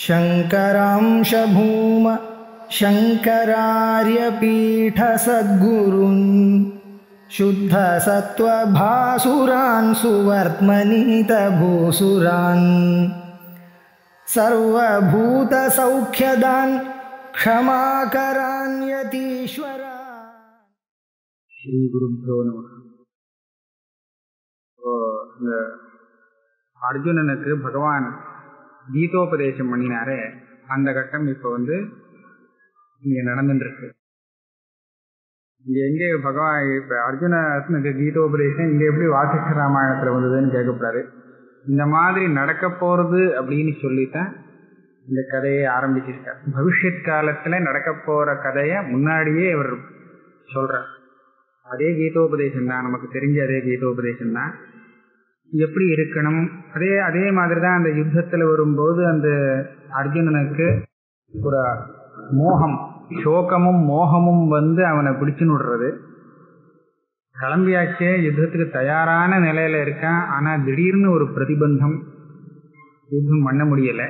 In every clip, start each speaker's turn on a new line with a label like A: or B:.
A: शङ्करांश भूम शङ्करार्यपीठसद्गुरून् शुद्धसत्त्वभासुरान् सुवर्त्मनीतभूसुरान् सर्वभूतसौख्यदान् क्षमाकरान् यतीश्वरा.
B: ஸ்ரீ குருப்ரோ நமः. அர்ஜுனனுக்கு பகவான் கீதோபதேசம் பண்ணினாரே, அந்த கட்டம் இப்போ இங்க நடந்துருக்கு. இங்க எங்கே பகவான் இப்ப அர்ஜுனனுக்கு கீதோபதேசம் இங்க எப்படி வாசிஷ்ட ராமாயணத்துல வந்ததுன்னு கேட்கக்கூடாது. இந்த மாதிரி நடக்க போறது அப்படின்னு சொல்லித்தான் இந்த கதையை ஆரம்பிச்சிருக்கார். பவிஷ்யத் காலத்துல நடக்க போற கதைய முன்னாடியே அவர் சொல்றார். அதே கீதோபதேசம் தான், நமக்கு தெரிஞ்ச அதே கீதோபதேசம் தான். எப்படி இருக்கணும் அதே மாதிரிதான் அந்த யுத்தத்துல வரும்போது அந்த அர்ஜுனனுக்கு ஒரு மோகம், சோகமும் மோகமும் அவனை பிடிச்சுன்னு விடுறது. கிளம்பியாச்சே, யுத்தத்துக்கு தயாரான நிலையில இருக்கான். ஆனா திடீர்னு ஒரு பிரதிபந்தம், யுத்தம் பண்ண முடியல,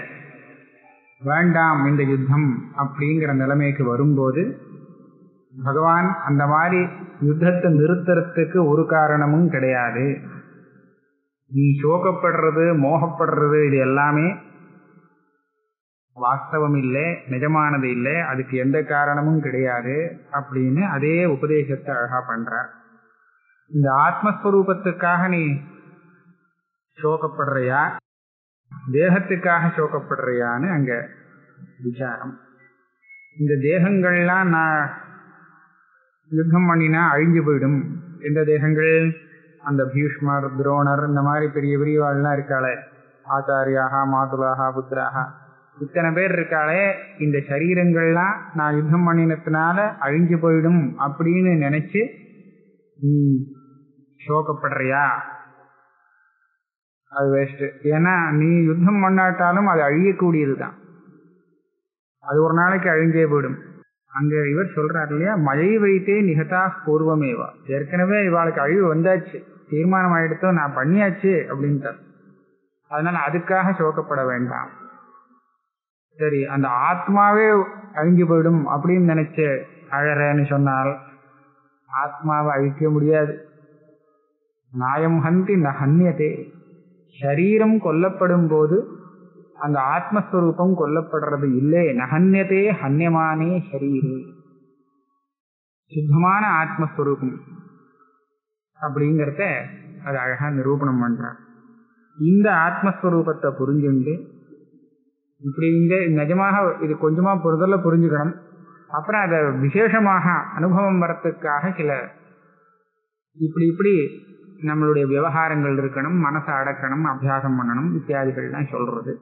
B: வேண்டாம் இந்த யுத்தம் அப்படிங்கிற நிலைமைக்கு வரும்போது பகவான் அந்த மாதிரி யுத்தத்தை நிறுத்துறதுக்கு ஒரு காரணமும் கிடையாது. நீ சோகப்படுறது, மோகப்படுறது, இது எல்லாமே வாஸ்தவம் இல்லை, நிஜமானது இல்லை, அதுக்கு எந்த காரணமும் கிடையாது அப்படின்னு அதே உபதேசத்தை அழகா பண்றார். இந்த ஆத்மஸ்வரூபத்துக்காக நீ சோகப்படுறியா, தேகத்துக்காக சோகப்படுறியான்னு அங்க விசாரம். இந்த தேகங்கள்லாம் நான் யுத்தம் பண்ணினா அழிஞ்சு போயிடும். இந்த தேகங்கள் அந்த பீஷ்மர், துரோணர், இந்த மாதிரி பெரிய பெரியவாள்லாம் இருக்காளே, ஆச்சாரியாக, மாதுலாக, புத்திராக, இத்தனை பேர் இருக்காளே, இந்த சரீரங்கள்லாம் நான் யுத்தம் பண்ணினதுனால அழிஞ்சு போயிடும் அப்படின்னு நினைச்சு நீ சோகப்படுறியா? அது வேஸ்ட். ஏன்னா நீ யுத்தம் பண்ணாட்டாலும் அது அழியக்கூடியது தான், அது ஒரு நாளைக்கு அழிஞ்சே போயிடும். அங்க இவர் சொல்றாரு இல்லையா, மழை வைத்தே நிகதா பூர்வமேவா, ஏற்கனவே இவாளுக்கு அழிவு வந்தாச்சு, தீர்மானம் ஆயிடுத்தோ, நான் பண்ணியாச்சு அப்படின்ட்டார். அதனால அதுக்காக சோகப்பட வேண்டாம். சரி, அந்த ஆத்மாவே அழிஞ்சு போயிடும் அப்படின்னு நினைச்ச அழறன்னு சொன்னால் ஆத்மாவை அழிக்க முடியாது. நாயம் ஹந்தி ந ஹன்யதே, சரீரம் கொல்லப்படும் போது அந்த ஆத்மஸ்வரூபம் கொல்லப்படுறது இல்லை. நஹன்யதே ஹன்யமானே ஷரீரே, சுத்தமான ஆத்மஸ்வரூபம் அப்படிங்கிறத அது அழகா நிரூபணம் பண்றார். இந்த ஆத்மஸ்வரூபத்தை புரிஞ்சுண்டு இப்படி இங்க நிஜமாக இது கொஞ்சமா பொறுதல புரிஞ்சுக்கணும். அப்புறம் அதை விசேஷமாக அனுபவம் வரத்துக்காக சில இப்படி நம்மளுடைய விவகாரங்கள் இருக்கணும், மனசை அடக்கணும், அபியாசம் பண்ணணும், இத்தியாதிகள்லாம் சொல்றது.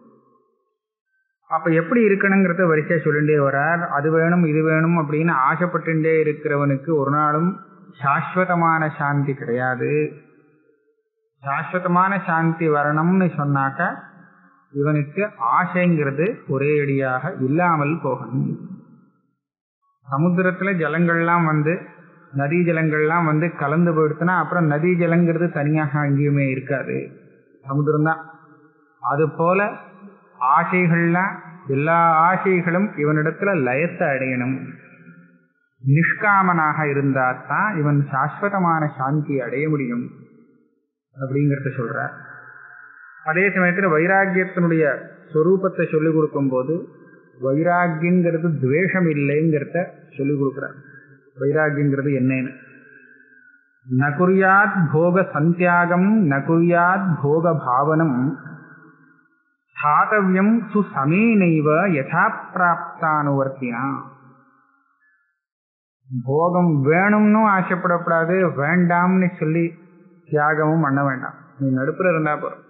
B: அப்ப எப்படி இருக்கணுங்கிறத வரிசையா சொல்லிட்டே வரார். அது வேணும் இது வேணும் அப்படின்னு ஆசைப்பட்டுட்டே இருக்கிறவனுக்கு ஒரு நாளும் சாஸ்வதமான சாந்தி கிடையாது. சாஸ்வதமான சாந்தி வரணும்னு சொன்னாக்க இவனுக்கு ஆசைங்கிறது ஒரே அடியாக இல்லாமல் போகணும். சமுத்திரத்துல ஜலங்கள்லாம் நதி ஜலங்கள்லாம் கலந்து போயிடுச்சுன்னா அப்புறம் நதி ஜலங்கிறது தனியாக அங்கேயுமே இருக்காது, சமுத்திரம்தான். அது போல ஆசைகள்லாம், எல்லா ஆசைகளும் இவனிடத்துல லயத்தை அடையணும். நிஷ்காமனாக இருந்தால்தான் இவன் சாஸ்வதமான சாந்தி அடைய முடியும் அப்படிங்கிறத சொல்றார். அதே சமயத்தில் வைராக்கியத்தினுடைய ஸ்வரூபத்தை சொல்லிக் கொடுக்கும் போது வைராக்கியங்கிறது துவேஷம் இல்லைங்கிறத சொல்லிக் கொடுக்குறார். வைராக்கியங்கிறது என்னன்னு, நகுர்யாத் போக சந்தியாகம் நகுர்யாத் போக பாவனம் ஸ்தாதவ்யம் சுசமேனைவ யதா பிராப்தானுவர்த்தினா. போகம் வேணும்னு ஆசைப்படக்கூடாது, வேண்டாம்னு சொல்லி தியாகமும் பண்ண வேண்டாம். நீ நடுப்புல இருந்தா போறோம்,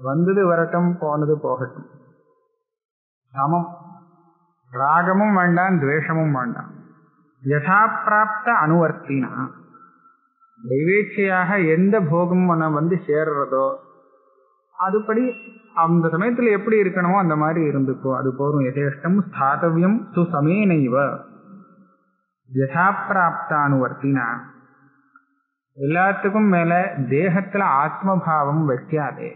B: வந்தது வரட்டும், போனது போகட்டும், சமம். ராகமும் வேண்டாம், துவேஷமும் வேண்டாம். யதா பிராப்த அனுவர்த்தினா, தெய்வேட்சையாக எந்த போகம் சேர்றதோ அதுபடி அந்த சமயத்துல எப்படி இருக்கணுமோ அந்த மாதிரி இருந்துக்கோ, அது போதும். யதேஷ்டம் ஸ்தாதவ்யம் சுசமேனைவ யதா பிராப்தானுவர்த்தினா. எல்லாத்துக்கும் மேல தேகத்துல ஆத்மபாவம் வைக்காதே.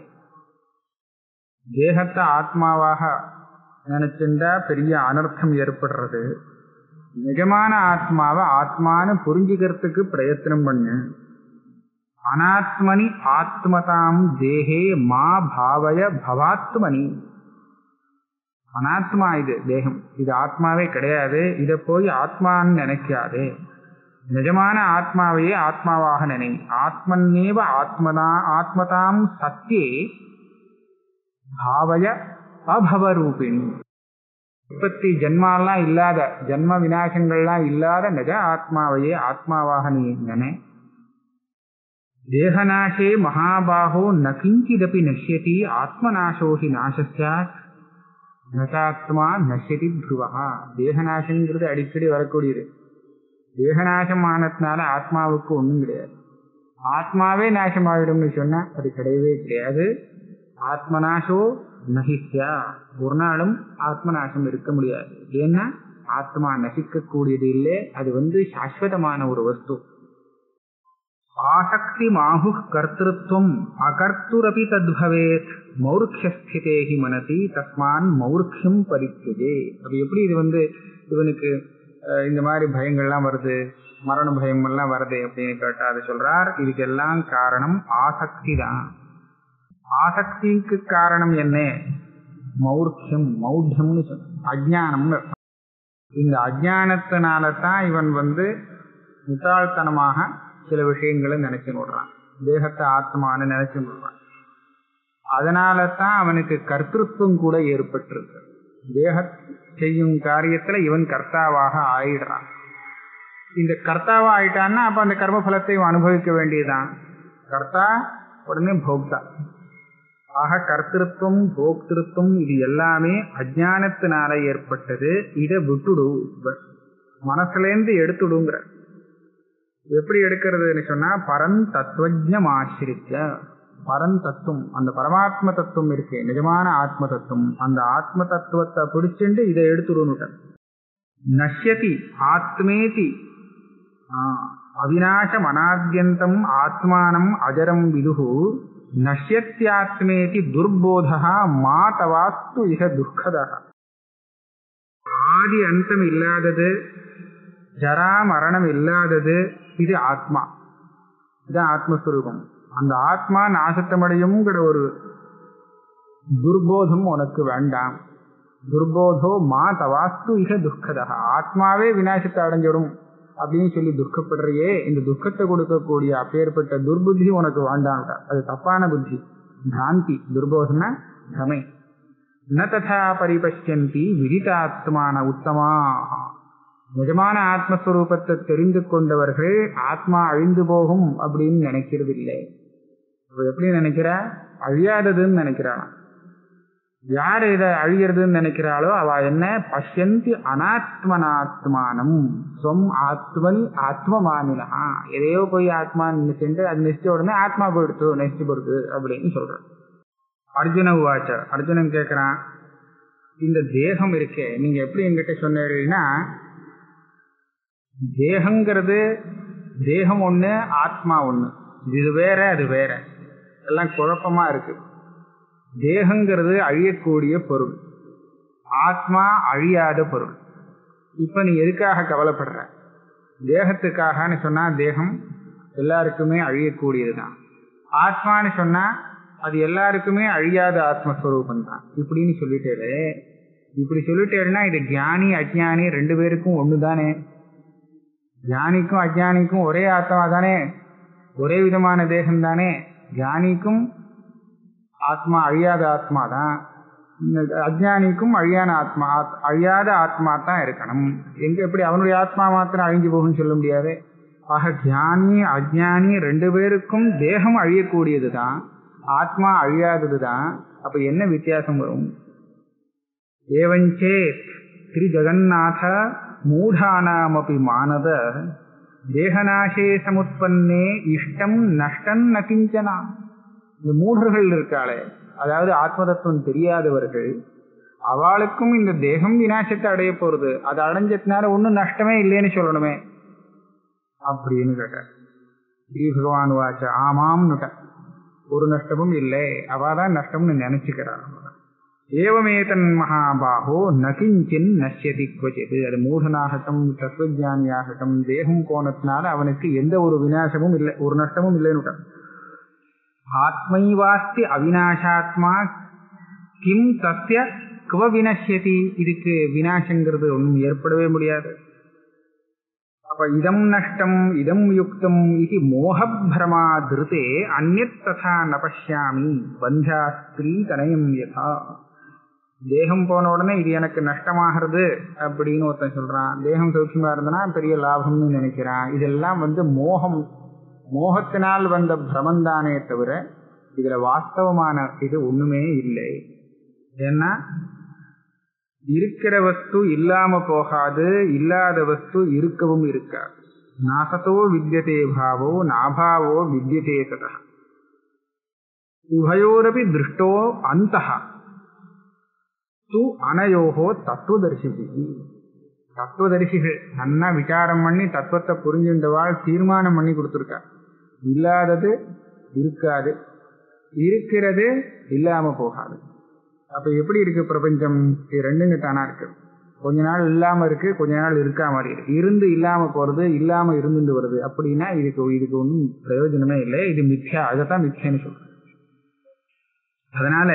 B: தேகத்தை ஆத்மாவாக நினைச்சுட்டா பெரிய அனர்த்தம் ஏற்படுறது. நிஜமான ஆத்மாவை ஆத்மான்னு புரிஞ்சுக்கிறதுக்கு பிரயத்தனம் பண்ணு. அனாத்மனி ஆத்மதாம் தேகே மா பாவய பவாத்மனி. அனாத்மா இது தேகம், இது ஆத்மாவே கிடையாது, இதை போய் ஆத்மான்னு நினைக்காதே. நிஜமான ஆத்மாவையே ஆத்மாவாக நினை. ஆத்மன்னேவ ஆத்மதாம் சத்தியே பாவய அபவரூபிணி. உற்பத்தி ஜன்மாலாம் இல்லாத, ஜன்ம விநாசங்கள்லாம் இல்லாத நிஜ ஆத்மாவையே ஆத்மாவாக நீ நினை. தேகநாசே மகாபாகோ ந கிஞ்சிதபி நஷ்யதி ஆத்மநாசோ ஹி நாசஸ்யாத் நசாத்மா நஷ்யதி த்ருவஹா. தேகநாசங்கிறது அடிக்கடி வரக்கூடியது. தேகநாசம் ஆனதுனால ஆத்மாவுக்கு ஒன்றும் கிடையாது. ஆத்மாவே நாசமாகிடும்னு சொன்னா அது கிடையவே கிடையாது. ஆத்மநாசோ நஹிஸ்யா, ஒரு நாளும் ஆத்மநாசம் இருக்க முடியாது. ஏன்னா ஆத்மா நசிக்கக்கூடியது இல்லை, அது சாஸ்வதமான ஒரு வஸ்து. ஆசக்தி மாஹு கர்த்திருவம் அகர்த்துரபி தத்பவேத் மௌர்க்ஷஸ்திதே ஹி மனசி தஸ்மான் மௌர்க்ஷம் பரித்யஜே. அது எப்படி இது இவனுக்கு இந்த மாதிரி பயங்கள்லாம் வருது, மரண பயம் எல்லாம் வருது அப்படின்னு கேட்டா அது சொல்றார், இதுக்கெல்லாம் காரணம் ஆசக்தி தான். ஆசக்திக்கு காரணம் என்ன? மௌர்க்ஷம், மௌಢ்யம்னு சொல்ற அஜ்ஞானம்னு. இந்த அஜ்ஞானத்தினால தான் இவன் முட்டாள்தனமாக சில விஷயங்களை நினைச்சு விடுறான். தேகத்தை ஆத்மான்னு நினைச்சு விடுறான். அதனால தான் அவனுக்கு கர்த்திருவம் கூட ஏற்பட்டிருக்கு. தேக செய்யும் காரியத்துல இவன் கர்த்தாவாக ஆயிடுறான். இந்த கர்த்தாவா ஆயிட்டான்னா அப்ப அந்த கர்மபலத்தை அனுபவிக்க வேண்டியதுதான். கர்த்தா உடனே போக்தா. ஆக கர்த்திருவம் போக்திருத்தம் இது எல்லாமே அஜ்ஞானத்தினால ஏற்பட்டது. இதை விட்டுடு, மனசுலேருந்து எடுத்துடுங்கிற. எப்படி எடுக்கிறதுன்னு சொன்னா பரன் தத்துவஜம் ஆசிரித்த. பரன் தத்துவம், அந்த பரமாத்ம தத்துவம் இருக்கு, நிஜமான ஆத்ம தத்துவம். அந்த ஆத்ம தத்துவத்தை பிடிச்சுட்டு இதை எடுத்துடுன்னு. நஷ்யதி ஆத்மேதி அவிநாசம் அநாத்யந்தம் ஆத்மானம் அஜரம் விதுஹு நஷ்யத்யாத்மேதி துர்போதா மாதவாஸ்து இஹ துர்கதா. ஆதி அந்தம் இல்லாதது, ஜரா மரணம் இல்லாதது, இது ஆத்மா. இதுதான் ஆத்மஸ்வரூபம். அந்த ஆத்மா நாசத்தமடையும்ங்கிற ஒரு துர்போதம் உனக்கு வேண்டாம். துர்போதோ மா தவாஸ்து இக துர்கதா. ஆத்மாவே விநாசத்தை அடைஞ்சிடும் அப்படின்னு சொல்லி துக்கப்படுறையே, இந்த துக்கத்தை கொடுக்கக்கூடிய அப்பேற்பட்ட துர்புத்தி உனக்கு வேண்டாம். அது தப்பான புத்தி, பிராந்தி. துர்போதம்னா பிரமை. ந ததா பரிபஷ்யந்தி விதிதாத்மான உத்தமா. நிஜமான ஆத்மஸ்வரூபத்தை தெரிந்து கொண்டவர்கள் ஆத்மா அழிந்து போகும் அப்படின்னு நினைக்கிறது இல்லை. எப்படி நினைக்கிற? அழியாததுன்னு நினைக்கிறான். யார் இதை அழியறதுன்னு நினைக்கிறாளோ அவ என்ன? பஷ்யந்தி அனாத்மனாத்மானம் ஸ்வம் ஆத்மனி ஆத்மமானினா. எதையோ போய் ஆத்மா நினைச்சுட்டு அது நிச்சய உடனே ஆத்மா போயிடுத்து, நெஸ்ட் போடுது அப்படின்னு சொல்றான். அர்ஜுன உவாச்ச. அர்ஜுனன் கேட்கிறான், இந்த தேகம் இருக்கே, நீங்க எப்படி என்கிட்ட சொன்னீங்கன்னா தேகங்கிறது, தேகம் ஒண்ணு ஆத்மா ஒண்ணு, இது வேற அது வேற, எல்லாம் குழப்பமா இருக்கு. தேகங்கிறது அழியக்கூடிய பொருள், ஆத்மா அழியாத பொருள். இப்ப நீ எதுக்காக கவலைப்படுற? தேகத்துக்காகன்னு சொன்னா தேகம் எல்லாருக்குமே அழியக்கூடியதுதான். ஆத்மான்னு சொன்னா அது எல்லாருக்குமே அழியாத ஆத்மஸ்வரூபம் தான். இப்படின்னு சொல்லிட்டே, இப்படி சொல்லிட்டேன்னா இது ஞானி அஜ்ஞானி ரெண்டு பேருக்கும் ஒண்ணு தானே. ஞானிக்கும் அஜ்ஞானிக்கும் ஒரே ஆத்மா தானே, ஒரே விதமான தேகம் தானே. ஞானிக்கும் ஆத்மா அழியாத ஆத்மா தான், அஜ்ஞானிக்கும் அழியாத ஆத்மா தான் இருக்கணும். எங்க எப்படி அவனுடைய ஆத்மா மாத்திரம் அழிஞ்சு போகும்னு சொல்ல முடியாது. ஆக ஞானி அஜ்ஞானி ரெண்டு பேருக்கும் தேகம் அழியக்கூடியது தான், ஆத்மா அழியாதது தான். அப்ப என்ன வித்தியாசம் வரும்? ஏவஞ்சே ஸ்ரீ ஜெகநாத மூடானாமபி மானத தேகநாசே சமுத்பன்னே இஷ்டம் நஷ்டம் ந கிஞ்சனா. இந்த மூடர்கள் இருக்காளே, அதாவது ஆத்ம தத்துவம் தெரியாதவர்கள், அவளுக்கும் இந்த தேகம் விநாசத்தை அடைய போறது, அது அடைஞ்சதுனால ஒன்றும் நஷ்டமே இல்லைன்னு சொல்லணுமே அப்படின்னு கேட்டார். ஸ்ரீ பகவான் வாச்ச ஆமாம்னுட்ட. ஒரு நஷ்டமும் இல்லை, அவாதான் நஷ்டம்னு நினைச்சுக்கிறார். ஏவமேதன் மகாபாகோ நகிஞ்சின் நஷ்யதி குவச்சித். அது மூடனாகட்டும் தத்துவஜானியாகட்டும் தேகம் போனதுனால அவனுக்கு எந்த ஒரு விநாசமும் இல்லை, ஒரு நஷ்டமும் இல்லைன்னு. ஆத்மைவாஸ்தி அவிநாசாத்மா கிம் தஸ்ய குவ வினஷ்யதி. இதுக்கு விநாசங்கிறது ஒன்றும் ஏற்படவே முடியாது. அப்ப இதம் நஷ்டம் இதம் யுக்தம் இது மோகபிரமா திருதே அந்நியத் ததா ந பஷ்யாமி பந்தாஸ்திரீ தனயம் யதா. தேகம் போன உடனே இது எனக்கு நஷ்டமாகிறது அப்படின்னு ஒருத்தன் சொல்றான். தேகம் சௌக்கியமா இருந்தனா பெரிய லாபம்னு நினைக்கிறான். இதெல்லாம் மோகத்தினால் வந்த பிரமந்தானே தவிர இதுல வாஸ்தவமான இது ஒண்ணுமே இல்லை. ஏன்னா இருக்கிற வஸ்து இல்லாம போகாது, இல்லாத வஸ்து இருக்கவும் இருக்காது. நாசத்தோ வித்யதே பாவோ நாபாவோ வித்யதே ததா. உபயோரபி திருஷ்டோ அந்தஹ து அனயோகோ தத்துவதர்சிபி. தத்துவதரிசிகள் நன்னா விசாரம் பண்ணி தத்துவத்தை புரிஞ்சுண்டவாள் தீர்மானம் பண்ணி கொடுத்துருக்கா. இல்லாதது இருக்காது, இருக்கிறது இல்லாம போகாது. அப்ப எப்படி இருக்கு பிரபஞ்சம்? ரெண்டுங்க தானா இருக்கு. கொஞ்ச நாள் இல்லாம இருக்கு, கொஞ்ச நாள் இருக்கா மாதிரி இருக்கு. இருந்து இல்லாம போறது, இல்லாம இருந்து வருது. அப்படின்னா இதுக்கு ஒன்றும் பிரயோஜனமே இல்லை. இது மித்யா. அதைத்தான் மித்யான்னு சொல்றேன். அதனால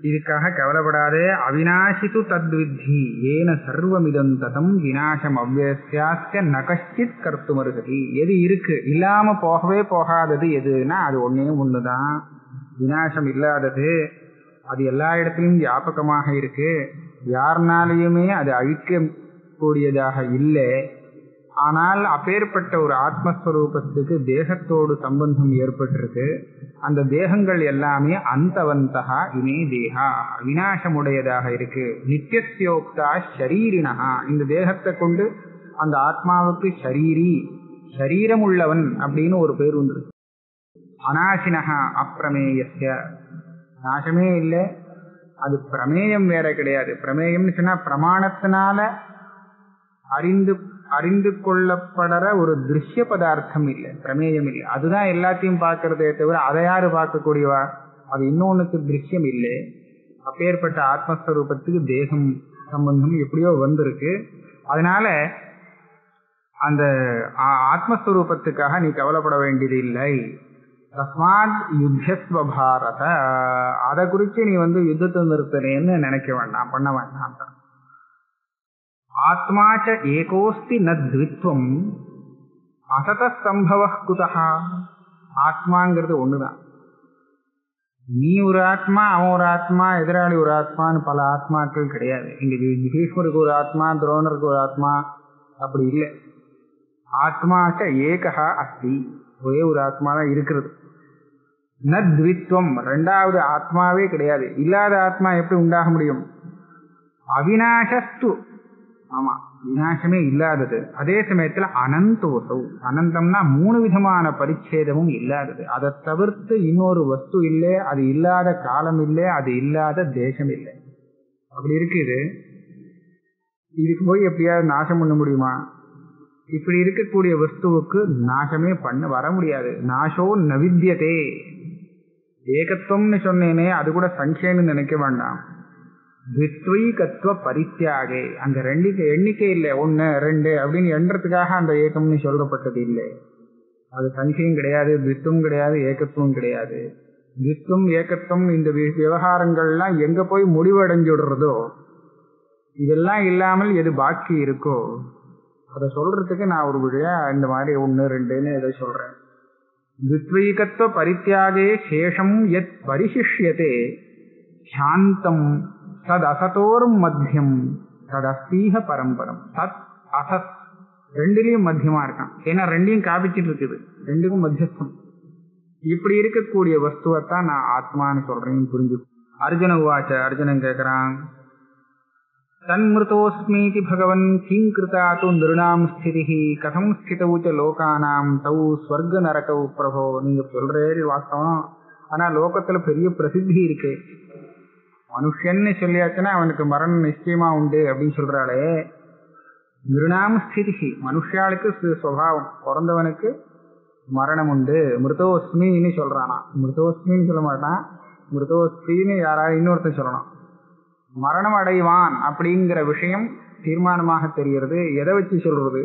B: இதுக்காக கவலைப்படாதே. அவிநாசித்து தத்வித்தி ஏன சர்வமிதம் ததம் விநாசம் அவ்யஸ்யாஸ்ய நகஷ்டித் கர்த்துமருகதி. எது இருக்கு, இல்லாம போகவே போகாதது எதுனா அது ஒண்ணுதான். விநாசம் இல்லாதது, அது எல்லா இடத்திலும் வியாபகமாக இருக்கு. யாருனாலையுமே அது அழிக்க கூடியதாக இல்லை. ஆனால் அப்பேற்பட்ட ஒரு ஆத்மஸ்வரூபத்துக்கு தேகத்தோடு சம்பந்தம் ஏற்பட்டிருக்கு. அந்த தேகங்கள் எல்லாமே அந்தவந்தகா இமே தேகா விநாசமுடையதாக இருக்கு. நித்தியோக்தா ஷரீரினா. இந்த தேகத்தை கொண்டு அந்த ஆத்மாவுக்கு ஷரீரி, ஷரீரம் உள்ளவன் அப்படின்னு ஒரு பேர் உண்டு. அநாசினஹா அப்பிரமேயஸ்ய. நாசமே இல்லை, அது பிரமேயம் வேற கிடையாது. பிரமேயம்னு சொன்னா பிரமாணத்தினால அறிந்து கொள்ளப்படுற ஒரு திருஷ்ய பதார்த்தம் இல்லை, பிரமேயம் இல்லை. அதுதான் எல்லாத்தையும் பார்க்கறதே தவிர அதை யாரு பார்க்கக்கூடியவா? அது இன்னொன்னுக்கு திருஷ்யம் இல்லை. அப்பேற்பட்ட ஆத்மஸ்வரூபத்துக்கு தேகம் சம்பந்தம் எப்படியோ வந்திருக்கு. அதனால அந்த ஆத்மஸ்வரூபத்துக்காக நீ கவலைப்பட வேண்டியது இல்லை. தஸ்மாத் யுத்தஸ்வ பாரத. அதை குறித்து நீ யுத்தத்தை நிறுத்தனேன்னு நினைக்க வேண்டாம், பண்ண வேண்டாம். ஆத்மாச்ச ஏகோஸ்தி ந த்வித்வம் அசத சம்பவ குதஹா. ஆத்மாங்கிறது ஒண்ணுதான். நீ ஒரு ஆத்மா, அவன் ஒரு ஆத்மா, எதிராளி ஒரு ஆத்மான்னு பல ஆத்மாக்கள் கிடையாது. இங்க பீஷ்மருக்கு ஒரு ஆத்மா, துரோணருக்கு ஒரு ஆத்மா அப்படி இல்லை. ஆத்மாச்ச ஏகஹா அஸ்தி. ஒரே ஒரு ஆத்மா தான் இருக்கிறது. ந த்வித்வம், ரெண்டாவது ஆத்மாவே கிடையாது. இல்லாத ஆத்மா எப்படி உண்டாக முடியும்? அவிநாசஸ்து. ஆமா, விநாசமே இல்லாதது. அதே சமயத்துல அனந்தோசௌ. அனந்தம்னா 3 விதமான பரிச்சேதமும் இல்லாதது. அதை தவிர்த்து இன்னொரு வஸ்து இல்லை, அது இல்லாத காலம் இல்லை, அது இல்லாத தேசம் இல்லை. அப்படி இருக்குது. இதுக்கு போய் எப்படியாவது நாசம் பண்ண முடியுமா? இப்படி இருக்கக்கூடிய வஸ்துவுக்கு நாசமே வர முடியாது. நாசோ நவித்யதே. ஏகத்துவம்னு சொன்னேனே, அது கூட சங்கேன்னு நினைக்க வேண்டாம். த்வித்வைகத்துவ பரித்தியாகே. அங்க எண்ணிக்கை இல்லை, 1 2 அப்படின்னு எண்றதுக்காக அந்த ஏகம்னு சொல்லப்பட்டது இல்லை. அது சங்கையும் கிடையாது, த்வித்துவம் கிடையாது, ஏகத்துவம் கிடையாது. த்வித்துவம் ஏகத்துவம் இந்த விவகாரங்கள்லாம் எங்க போய் முடிவடைஞ்சுடுறதோ, இதெல்லாம் இல்லாமல் எது பாக்கி இருக்கோ அதை சொல்றதுக்கு நான் ஒரு வழியா இந்த மாதிரி 1 2ன்னு ஏதோ சொல்றேன். த்வித்வைகத்துவ பரித்தியாகே சேஷம் யத் பரிசிஷ்யதே சாந்தம் தத் அசதோர் மத்தியம் தத் அஸ்தீஹ பரம்பரம். தத் அசத் ரெண்டுலையும் மத்தியமா இருக்கான். ஏன்னா ரெண்டையும் காப்பிச்சிட்டு இருக்குது, ரெண்டுக்கும் மத்தியஸ்தம். இப்படி இருக்கக்கூடிய வஸ்துவத்தான் நான் ஆத்மான்னு சொல்றேன்னு புரிஞ்சு. அர்ஜுன உவாச்ச. அர்ஜுனன் கேட்கிறான், தன்மிருதோஸ்மீதி பகவன் கிங் கிருதா து நிருணாம் ஸ்திதிஹி கதம் ஸ்திதௌ ச லோகானாம் தௌ ஸ்வர்க நரகௌ பிரபோ. நீங்க சொல்றே வாஸ்தவம், ஆனா லோகத்துல பெரிய பிரசித்தி இருக்கு. மனுஷன்னு சொல்லியாச்சுன்னா அவனுக்கு மரணம் நிச்சயமா உண்டு அப்படின்னு சொல்றாளே. நிருணாம் ஸ்திதிஹி, மனுஷாளுக்கு சுவாவம், பிறந்தவனுக்கு மரணம் உண்டு. மிருதோஸ்மின்னு சொல்றானா. மிருதோஸ்மின்னு சொல்ல மாட்டான், மிருதோஸ்மின்னு யாராவது இன்னொருத்தன் சொல்லணும். மரணம் அடைவான் அப்படிங்கிற விஷயம் தீர்மானமாக தெரிகிறது. எதை வச்சு சொல்றது?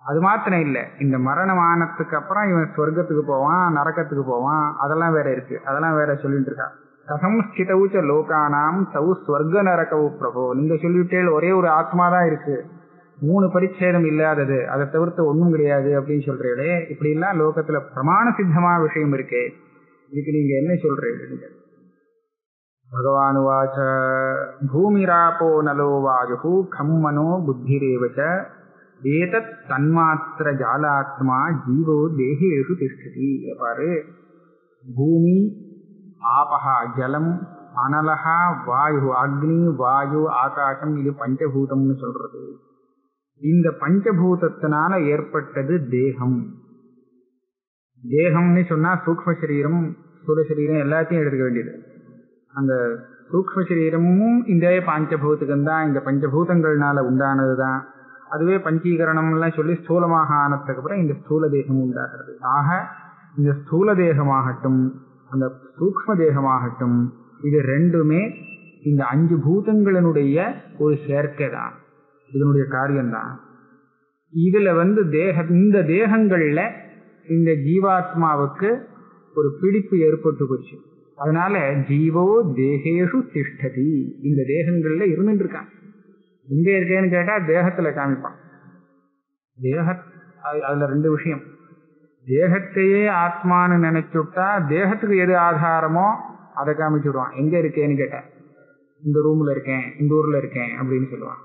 B: அது மாத்திரம் இல்லை, இந்த மரணமானத்துக்கு அப்புறம் இவன் சொர்க்கத்துக்கு போவான், நரக்கத்துக்கு போவான், அதெல்லாம் வேற இருக்கு. அதெல்லாம் வேற சொல்லிட்டு இருக்கா. கதம் ஸ்திதவுச்ச லோகானாம் தவு ஸ்வர்க நரகவு பிரபோ. நீங்க சொல்லிவிட்டேன் ஒரே ஒரு ஆத்மா தான் இருக்கு, 3 பரிச்சேதம் இல்லாதது, அதை தவிர்த்து ஒன்றும் கிடையாது அப்படின்னு சொல்றீங்களே. இப்படி எல்லாம் லோகத்துல பிரமாண சித்தமான விஷயம் இருக்கே, இதுக்கு நீங்க என்ன சொல்றீங்க? பகவானுவாச்ச பூமிராப்போ நலோ வாயு கம் மனோ புத்திரேவச்ச ஏதத் தன்மாத்திர ஜாலாத்மா ஜீவோ தேகேஷு திஷ்டதி. பாரு, பூமி, ஆபஹா ஜலம், அனலஹா வாயு, அக்னி, வாயு, ஆகாசம், இது பஞ்சபூதம்னு சொல்றது. இந்த பஞ்சபூதத்தினால ஏற்பட்டது தேகம். தேகம்னு சொன்னா சூக்ஷ்ம சரீரம், ஸ்தூல சரீரம் எல்லாத்தையும் எடுத்துக்க வேண்டியது. அந்த சூக்ஷ்ம சரீரமும் இந்த பஞ்சபூதத்துக்கும் தான், இந்த பஞ்சபூதங்கள்னால உண்டானது தான். அதுவே பஞ்சீகரணம்லாம் சொல்லி ஸ்தூலமாக ஆனதுக்கு அப்புறம் இந்த ஸ்தூல தேகம் உண்டாகிறது. ஆக இந்த ஸ்தூல தேகமாகட்டும் அந்த சூக்ஷ்ம தேகமாகட்டும், இது ரெண்டுமே இந்த 5 பூதங்களினுடைய ஒரு சேர்க்கை தான், இதனுடைய காரியம்தான். இதுல இந்த தேகங்கள்ல இந்த ஜீவாத்மாவுக்கு ஒரு பிடிப்பு ஏற்பட்டு போச்சு. அதனால ஜீவோ தேகேஷு திஷ்டதி, இந்த தேகங்கள்ல இருந்துட்டு இருக்கான். எங்க இருக்கேன்னு கேட்டா தேகத்துல காமிப்பான். அதுல 2 விஷயம். தேகத்தையே ஆத்மான்னு நினைச்சுட்டா தேகத்துக்கு எது ஆதாரமோ அதை காமிச்சுடுவான். எங்க இருக்கேன்னு கேட்டா இந்த ரூம்ல இருக்கேன், இந்த ஊர்ல இருக்கேன் அப்படின்னு சொல்லுவான்.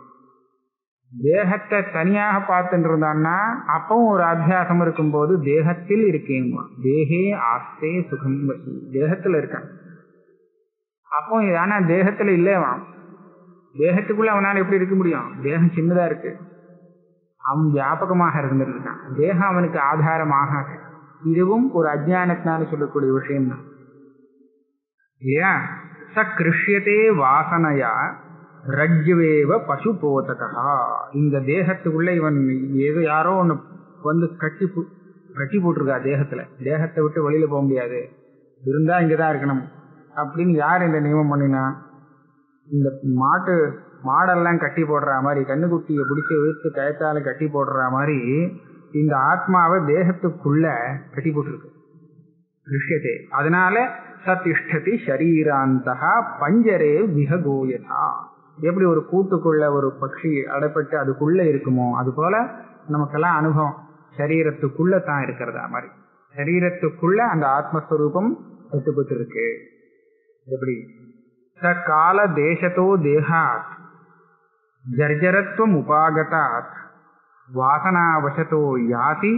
B: தேகத்தை தனியாக பார்த்துட்டு இருந்தான்னா அப்பவும் ஒரு அத்தியாசம் இருக்கும்போது தேகத்தில் இருக்கேங்குமா. தேகே ஆஸ்தே சுகம் வசி, தேகத்துல இருக்கான். அப்போ ஆனா தேகத்துல இல்லைவான். தேகத்துக்குள்ள அவனால எப்படி இருக்க முடியும்? தேகம் சின்னதா இருக்கு, அவன் வியாபகமாக இருந்துட்டு இருக்கான். தேகம் அவனுக்கு ஆதாரமாக. இதுவும் ஒரு அஜ்ஞானத்தினால சொல்லக்கூடிய விஷயம்தான் இல்லையா? ச கிருஷ்யத்தே வாசனையா ரஜ்ஜுவேவ பசு போதகா. இந்த தேகத்துக்குள்ள இவன் யாரோ ஒண்ணு கட்டி போட்டிருக்கா தேகத்துல. தேகத்தை விட்டு வெளியில போக முடியாது, இருந்தா இங்கதான் இருக்கணும் அப்படின்னு யார் இந்த நியமம் பண்ணினா? இந்த மாடெல்லாம் கட்டி போடுற மாதிரி, கண்ணுக்குட்டியை பிடிச்சி இழுத்து கயத்தால கட்டி போடுற மாதிரி இந்த ஆத்மாவை தேகத்துக்குள்ள கட்டி போட்டிருக்கு கிருஷ்யத்தே. அதனால சதிஷ்டதி ஷரீராந்தகா பஞ்சரே விஹகோயதா. எப்படி ஒரு கூட்டுக்குள்ள ஒரு பட்சி அடைப்பட்டு அதுக்குள்ள இருக்குமோ அது போல நமக்கெல்லாம் அனுபவம் சரீரத்துக்குள்ள தான் இருக்கிறதா மாதிரி. சரீரத்துக்குள்ள அந்த ஆத்மஸ்வரூபம் கட்டுப்பட்டு இருக்கு. எப்படி? ச கால தேசத்தோ தேகாத் ஜர்ஜரத்வம் உபாகதாத் வாசனாவசத்தோ யாதி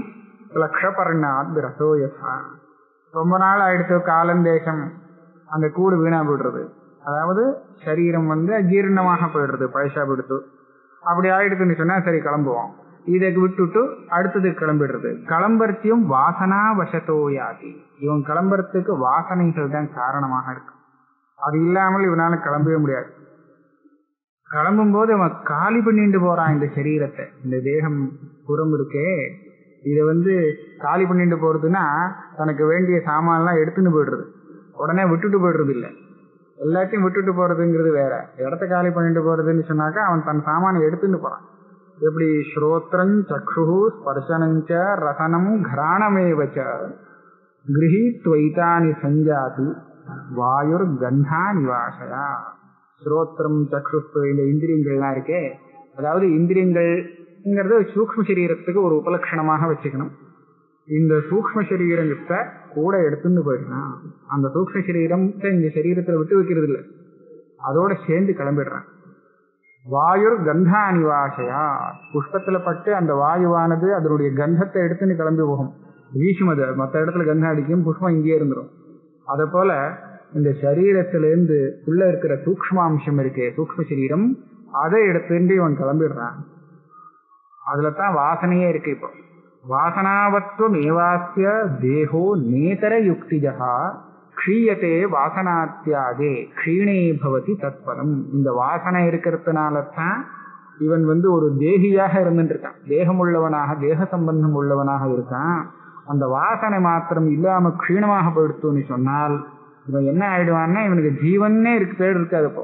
B: லக்ஷபர்ணாத் ரசோயசா. ரொம்ப நாள் ஆயிடுத்து காலம் தேசம், அந்த கூடு வீணா போயிடுறது. அதாவது சரீரம் அஜீர்ணமாக போயிடுறது, பழசா போயிடுத்து. அப்படி ஆயிடுதுன்னு சொன்னா சரி கிளம்புவோம், இதை விட்டுட்டு அடுத்தது கிளம்பிடுறது. கிளம்புறத்தையும் வாசனா வசத்தோ யாதி. இவன் கிளம்புறதுக்கு வாசனைகள் தான் காரணமாக இருக்கு. அது இல்லாமல் இவனால கிளம்பவே முடியாது. கிளம்பும் போது அவன் காலி பண்ணிட்டு போறான் இந்த சரீரத்தை. இந்த தேகம் புறம் இருக்கே, இதை காலி பண்ணிட்டு போறதுன்னா தனக்கு வேண்டிய சாமான்லாம் எடுத்துன்னு போயிடுறது, உடனே விட்டுட்டு போயிடுறது இல்லை. எல்லாத்தையும் விட்டுட்டு போறதுங்கிறது வேற, இடத்த காலி பண்ணிட்டு போறதுன்னு சொன்னாக்கா அவன் தன் சாமானை எடுத்துன்னு போறான். எப்படி? ஸ்ரோத்ரம் சக்ஷு ஸ்பர்சனஞ்ச ரசனம் கராணமேவச்ச கிரஹீத்வைதானி சஞ்சாதி வாயுர் கந்தா நிவாசயா. ஸ்ரோத்ரம் சக்ஷு, இந்த இந்திரியங்கள்லாம் இருக்கே, அதாவது இந்திரியங்கள்ங்கிறது சூக்ஷ்ம சரீரத்துக்கு ஒரு உபலட்சணமாக வச்சுக்கணும். இந்த சூக்ஷ்ம சரீரத்தை கூட எடுத்துன்னு போயிடுறான். அந்த சூக்ஷ்ம சரீரத்தை இந்த சரீரத்துல விட்டு வைக்கிறது இல்லை, அதோட சேர்ந்து கிளம்பிடுறான். வாயுர் கந்தா நிவாசையா. புஷ்பத்துல பட்டு அந்த வாயுவானது அதனுடைய கந்தத்தை எடுத்துன்னு கிளம்பி போகும், வீசும். அது மற்ற இடத்துல கந்தம் அடிக்கும், புஷ்பம் இங்கே இருந்துடும். அதை போல இந்த சரீரத்திலேருந்து உள்ள இருக்கிற சூக்ஷ்மாம்சம் இருக்கே, சூக்ஷ்ம சரீரம், அதை எடுத்துட்டு இவன் கிளம்பிடுறான். அதுலதான் வாசனையே இருக்கு. இப்போ வாசனாவத்வம் ஏவாஸ்ய தேகோ நேதர யுக்திஜா க்ஷீயத்தே வாசனாத்தியாகே க்ஷீணே பவதி தத்பலம். இந்த வாசனை இருக்கிறதுனால தான் இவன் ஒரு தேகியாக இருந்துட்டு இருக்கான், தேகம் உள்ளவனாக, தேக சம்பந்தம் உள்ளவனாக இருக்கான். அந்த வாசனை மாத்திரம் இல்லாம க்ஷீணமாக போயிடுத்துன்னு சொன்னால் இவன் என்ன ஆயிடுவான்னா இவனுக்கு ஜீவனே பேர் இருக்காது. இப்போ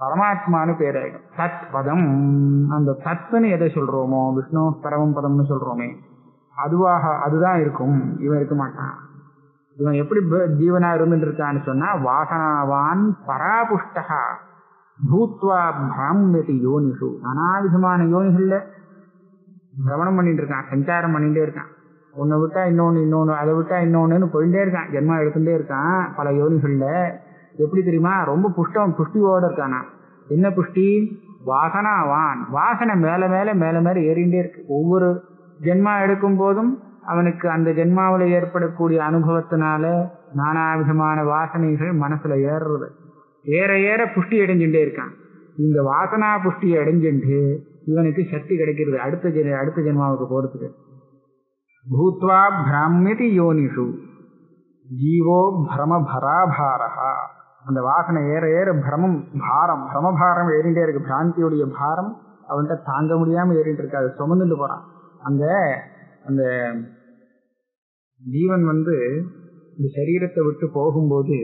B: பரமாத்மானு பேராயிடும். தத் பதம், அந்த தத்துன்னு எதை சொல்றோமோ, விஷ்ணு பரமம் பதம்னு சொல்றோமே, அதுதான் இருக்கும். இவன் இருக்க மாட்டான். இவன் எப்படி ஜீவனா இருந்துட்டு இருக்கான்னு சொன்னா, வாசனாவான் பராபுஷ்டா பூத்வா பிராம்யதி யோனிஷு, நானாவிதமான யோனிகள்ல பிரவணம் பண்ணிட்டு இருக்கான், சஞ்சாரம் பண்ணிட்டே இருக்கான். ஒன்னை விட்டா இன்னொன்னு, அதை விட்டா இன்னொன்னு போயிட்டே இருக்கான், ஜென்மா எடுத்துட்டே இருக்கான் பல யோனிகள்ல. எப்படி தெரியுமா? ரொம்ப புஷ்டியோட இருக்கானா. என்ன புஷ்டி? வாசனாவான், வாசனை மேல மேல மேல மேல ஏறிண்டே இருக்கு. ஒவ்வொரு ஜென்மா எடுக்கும் போதும் அவனுக்கு அந்த ஜென்மாவில் ஏற்படக்கூடிய அனுபவத்தினால நானாவிதமான வாசனைகள் மனசுல ஏறுறது. ஏற ஏற புஷ்டி அடைஞ்சுட்டே இருக்கான். இந்த வாசனா புஷ்டியை அடைஞ்சுட்டு இவனுக்கு சக்தி கிடைக்கிறது அடுத்த ஜென்மாவுக்கு போறதுக்கு. பூத்வா பிராமியதி யோனிஷு ஜீவோ பிரமபராபாரஹா, அந்த வாசனை ஏற ஏற பிரமபாரம் ஏறிண்டே இருக்கு. பிராந்தியுடைய பாரம் அவன்கிட்ட தாங்க முடியாம ஏறிட்டு இருக்கு. அது சுமந்துட்டு போறான். அந்த ஜீவன் இந்த சரீரத்தை விட்டு போகும்போது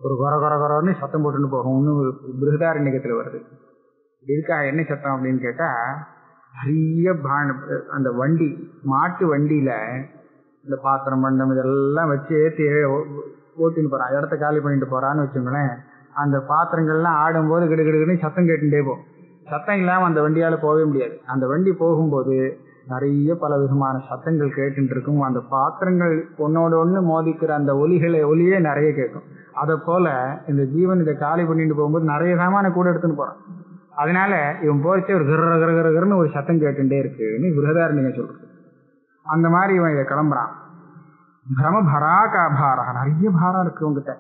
B: ஒரு கொரன்னு சத்தம் போட்டுன்னு போகும். இன்னும் பிருகதாரண்யத்துல வருது. இதுக்காக என்ன சத்தம் அப்படின்னு கேட்டா, நிறைய அந்த வண்டி, மாட்டு வண்டியில இந்த பாத்திரம் பண்டம் இதெல்லாம் வச்சு ஏற்றி ஓட்டின்னு போறான், இடத்த காலி பண்ணிட்டு போறான்னு வச்சுங்களேன். அந்த பாத்திரங்கள்லாம் ஆடும்போது கிடுகிடுன்னு சத்தம் கேட்டுட்டே போகும். சத்தம் இல்லாம அந்த வண்டியால போகவே முடியாது. அந்த வண்டி போகும்போது நிறைய பல விதமான சத்தங்கள் கேட்டுட்டு இருக்கும். அந்த பாத்திரங்கள் ஒன்னோட ஒண்ணு மோதிக்கிற அந்த ஒலியே நிறைய கேட்கும். அதை போல இந்த ஜீவன் இதை காலி பண்ணிட்டு போகும்போது நிறைய சாமான கூட எடுத்துன்னு போறான். அதனால இவன் போயிட்டு ஒரு கிரன்னு ஒரு சத்தம் கேட்டுட்டே இருக்குன்னு பிருகதாரண்யங்க சொல்றது. அந்த மாதிரி இவன் இதை கிளம்புறான். பிரமபராகாபாரா, நிறைய பாரம் இருக்கு உங்ககிட்ட.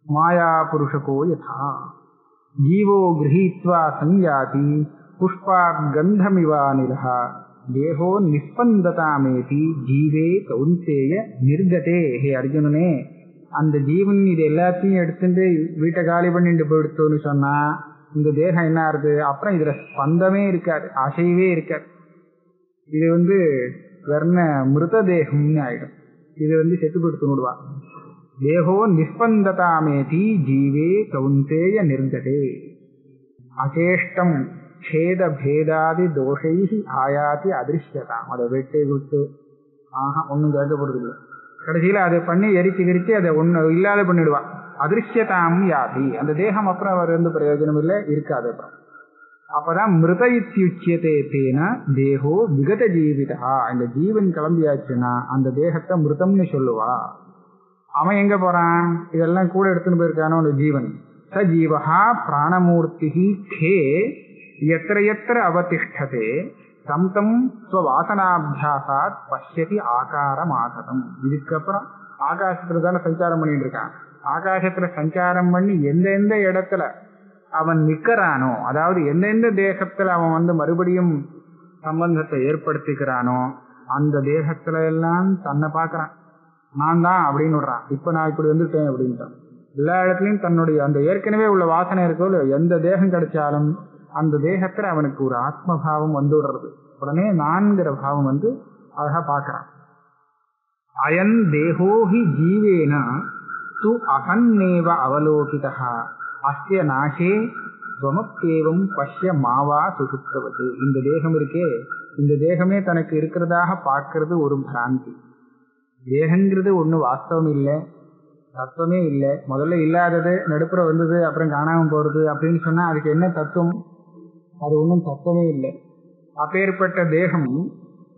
B: மாயா புருஷகோ யதா ஜீவோ கிரஹீத்வா சஞ்சாதி புஷ்பா கந்தமிவானிலஹா தேகோ நிஸ்பந்ததாமேதி ஜீவே கௌந்தேய நிர்கதே. ஹே அர்ஜுனனே, அந்த ஜீவன் இது எல்லாத்தையும் எடுத்துட்டு வீட்டை காலி பண்ணிட்டு போயிடுத்தோன்னு சொன்னா இந்த தேகம் என்ன ஆகுது? அப்புறம் இதுல ஸ்பந்தமே இருக்காது, அசைவே இருக்காது. இது வர்ண மிருத தேகம்னு ஆயிடும். இது செத்து போட்டு விடுவா. தேகோ நிஸ்பந்ததாமேதி ஜீவே கௌந்தேய நிர்கதே அசேஷ்டம் சேத பேதாதி தோஷை ஆயாதி அதிருஷ்யதாம். அதை விட்டு ஒன்னும் கேட்க போறது இல்லை. கடைசியில அதை பண்ணி எரிச்சு அதை ஒண்ணு இல்லாத பண்ணிடுவா. அதிருஷ்யதாம் யாதி, அந்த தேகம் அப்புறம் அவர் பிரயோஜனம் இல்லை, இருக்காது. அப்புறம் அப்பதான் மிருத இத்தியுச்சியதே தேன தேகோ விகத ஜீவிதா. இந்த ஜீவன் கிளம்பியாச்சுன்னா அந்த தேகத்தை மிருதம்னு சொல்லுவா. அவன் எங்க போறான்? இதெல்லாம் கூட எடுத்துன்னு போயிருக்கானோ அந்த ஜீவன். ச ஜீவஹா பிராணமூர்த்தி கே எத்திர எத்திர அவதிஷ்டதே தம் தம் ஸ்வவாசனாபியாசாத் பஷ்யதி ஆகாரமாகதம். இதுக்கப்புறம் ஆகாசத்துல தானே சஞ்சாரம் பண்ணிட்டு இருக்கான். ஆகாசத்துல சஞ்சாரம் பண்ணி எந்தெந்த இடத்துல அவன் நிற்கிறானோ, அதாவது எந்தெந்த தேகத்துல அவன் மறுபடியும் சம்பந்தத்தை ஏற்படுத்திக்கிறானோ அந்த தேகத்துல எல்லாம் தன்னை பார்க்கறான். நான் தான் அப்படின்னு விடுறான். இப்ப நான் இப்படி வந்துட்டேன் அப்படின்ட்டான். எல்லா இடத்துலயும் தன்னுடைய அந்த ஏற்கனவே உள்ள வாசனை இருக்கோ, எந்த தேகம் கிடைச்சாலும் அந்த தேகத்துல அவனுக்கு ஒரு ஆத்மபாவம் விடுறது. உடனே நான்கிற பாவம் அழகா பார்க்கறான். அயன் தேகோஹி ஜீவேன து அகன்னேவ அவலோகிதா அஸ்ய நாசே ஸ்வமப்யேவம் பஷ்ய மாவா சுசுப்தவது. இந்த தேகம் இருக்கே, இந்த தேகமே தனக்கு இருக்கிறதாக பார்க்கறது ஒரு பிராந்தி. தேகங்கிறது ஒண்ணு வாஸ்தவம் இல்லை, தத்துவமே இல்லை. முதல்ல இல்லாதது நடுப்புற வந்தது, அப்புறம் காணாம போறது அப்படின்னு சொன்னா அதுக்கு என்ன தத்துவம்? அது ஒன்றும் தத்துவமே இல்லை. அப்பேற்பட்ட தேகம்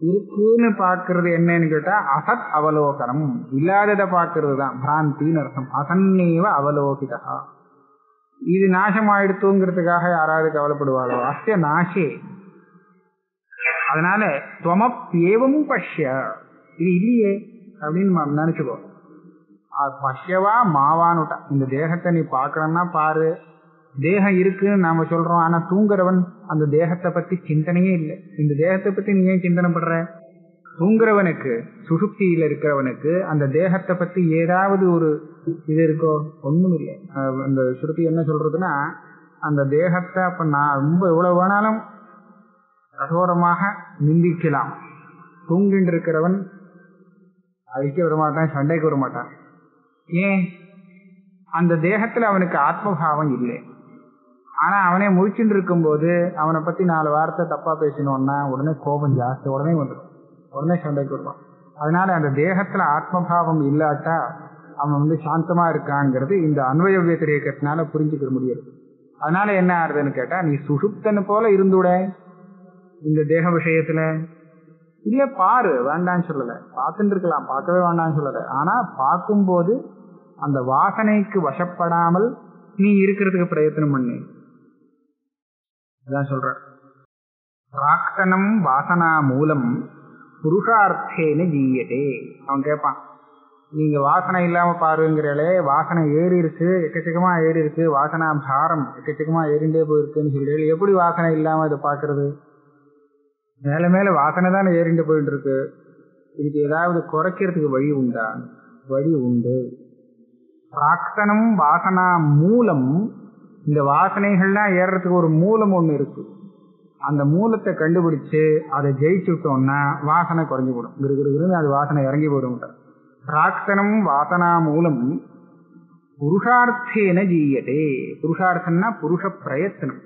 B: இருக்குன்னு பார்க்கறது என்னன்னு கேட்டா அசத் அவலோகனம், இல்லாததை பார்க்கறது தான் பிராந்தின்னு அர்த்தம். அசன்னேவ அவலோகிதா. இது நாசமாயிடுத்துங்கிறதுக்காக யாராவது கவலைப்படுவாளோ? அஸ்ய நாசே. அதனால துவமப்யேவம் பஷ்ய, இது இல்லையே அப்படின்னு நினைச்சுக்கோ. பஷ்யவா மாவான்னுட்டா. இந்த தேகத்தை நீ பார்க்கணும்னா பாரு. தேகம் இருக்குன்னு நாம சொல்றோம், ஆனா தூங்குறவன் அந்த தேகத்தை பத்தி சிந்தனையே இல்லை. இந்த தேகத்தை பத்தி நீ ஏன் சிந்தனை பண்ற? தூங்குறவனுக்கு, சுசுப்தியில இருக்கிறவனுக்கு அந்த தேகத்தை பத்தி ஏதாவது ஒரு இது இருக்கோ? ஒண்ணும் இல்லை. அந்த ஸ்ருதி என்ன சொல்றதுன்னா, அந்த தேகத்தை அப்ப நான் ரொம்ப எவ்வளவு வேணாலும் கठोரமாக நிந்திக்கலாம். தூங்கிட்டு இருக்கிறவன் அழிக்க வரமாட்டான், சண்டைக்கு வரமாட்டான். ஏன்? அந்த தேகத்துல அவனுக்கு ஆத்மபாவம் இல்லை. ஆனா அவனே முழிச்சுட்டு இருக்கும்போது அவனை பத்தி 4 வார்த்தை தப்பா பேசினோம்னா உடனே கோபம் ஜாஸ்தி, உடனே வந்துடும், உடனே சண்டைக்கு வருவான். அதனால அந்த தேகத்துல ஆத்மபாவம் இல்லாட்டா அவன் சாந்தமா இருக்காங்கிறது இந்த அன்வய வியதிரேகத்தினால புரிஞ்சுக்க முடியாது. அதனால என்ன ஆறுதுன்னு கேட்டா, நீ சுஷுப்தன்னு போல இருந்துட இந்த தேக விஷயத்துல இல்ல, பாரு, வேண்டான்னு சொல்லல, பார்த்துட்டு இருக்கலாம், பார்க்கவே வேண்டான்னு சொல்லல. ஆனா பார்க்கும்போது அந்த வாசனைக்கு வசப்படாமல் நீ இருக்கிறதுக்கு பிரயத்தனம் பண்ணு. அதான் சொல்ற, பிராக்தனம் வாசனா மூலம் புருஷார்த்தேன ஜீயதே. அவன் கேட்பான், நீங்க வாசனை இல்லாம பாருங்கிறே, வாசனை ஏறி இருக்கு, எக்கச்சக்கமா ஏறி இருக்கு, வாசனா பாரம் எக்கச்சக்கமா ஏறிண்டே போயிருக்குன்னு சொல்றீங்க, எப்படி வாசனை இல்லாம இதை பாக்குறது? மேல மேல வாசனை தானே ஏறிண்டு போயிட்டு இருக்கு, இதுக்கு ஏதாவது குறைக்கிறதுக்கு வழி உண்டா? வழி உண்டு. பிராக்தனம் வாசனா மூலம், இந்த வாசனைகள்லாம் ஏறுறதுக்கு ஒரு மூலம் ஒண்ணு இருக்கு. அந்த மூலத்தை கண்டுபிடிச்சு அதை ஜெயிச்சுட்டோம்னா வாசனை குறைஞ்சு போடும், கிருகிருன்னு அது வாசனை இறங்கி போயிடும். பிராக்தனம் வாசனா மூலம் புருஷார்த்தேன ஜீயதே. புருஷார்த்தம்னா புருஷ பிரயத்தனம்.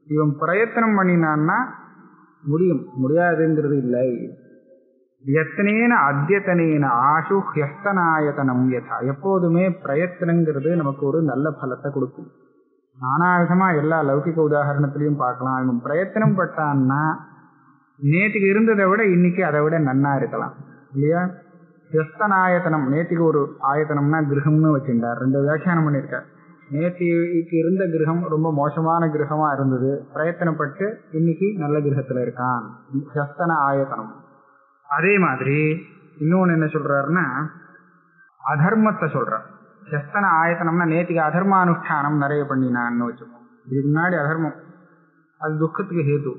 B: இவன் பிரயத்தனம் பண்ணினான்னா முடியும், முடியாதுங்கிறது இல்லை. யத்னேன அத்தியத்தனேன ஆசு ஹ்யஸ்தனாயத்தனம் யதா. எப்போதுமே பிரயத்தனங்கிறது நமக்கு ஒரு நல்ல பலத்தை கொடுக்கும். நானாவிதமா எல்லா லௌகிக உதாரணத்திலையும் பார்க்கலாம். இவன் பிரயத்தனம் பட்டான்னா நேற்றுக்கு இருந்ததை விட இன்னைக்கு அதை விட நன்னா இருக்கலாம் இல்லையா? ஹ்யஸ்தனாயத்தனம், நேற்றுக்கு ஒரு ஆயத்தனம்னா கிரகம்னு வச்சிருந்தார், 2 வியாக்கியானம் பண்ணியிருக்கார். நேற்றுக்கு இருந்த கிரகம் ரொம்ப மோசமான கிரகமா இருந்தது, பிரயத்தனப்பட்டு இன்னைக்கு நல்ல கிரகத்துல இருக்கான், ஹ்யஸ்தன ஆயத்தனம். அதே மாதிரி இன்னொன்னு என்ன சொல்றாருன்னா, அதர்மத்தை சொல்றார். ஹ்யஸ்தன ஆயத்தனம்னா நேற்றுக்கு அதர்மானுஷ்டானம் நிறைய பண்ணினான்னு வச்சுக்கோம். இதுக்கு முன்னாடி அதர்மம், அது துக்கத்துக்கு ஹேது.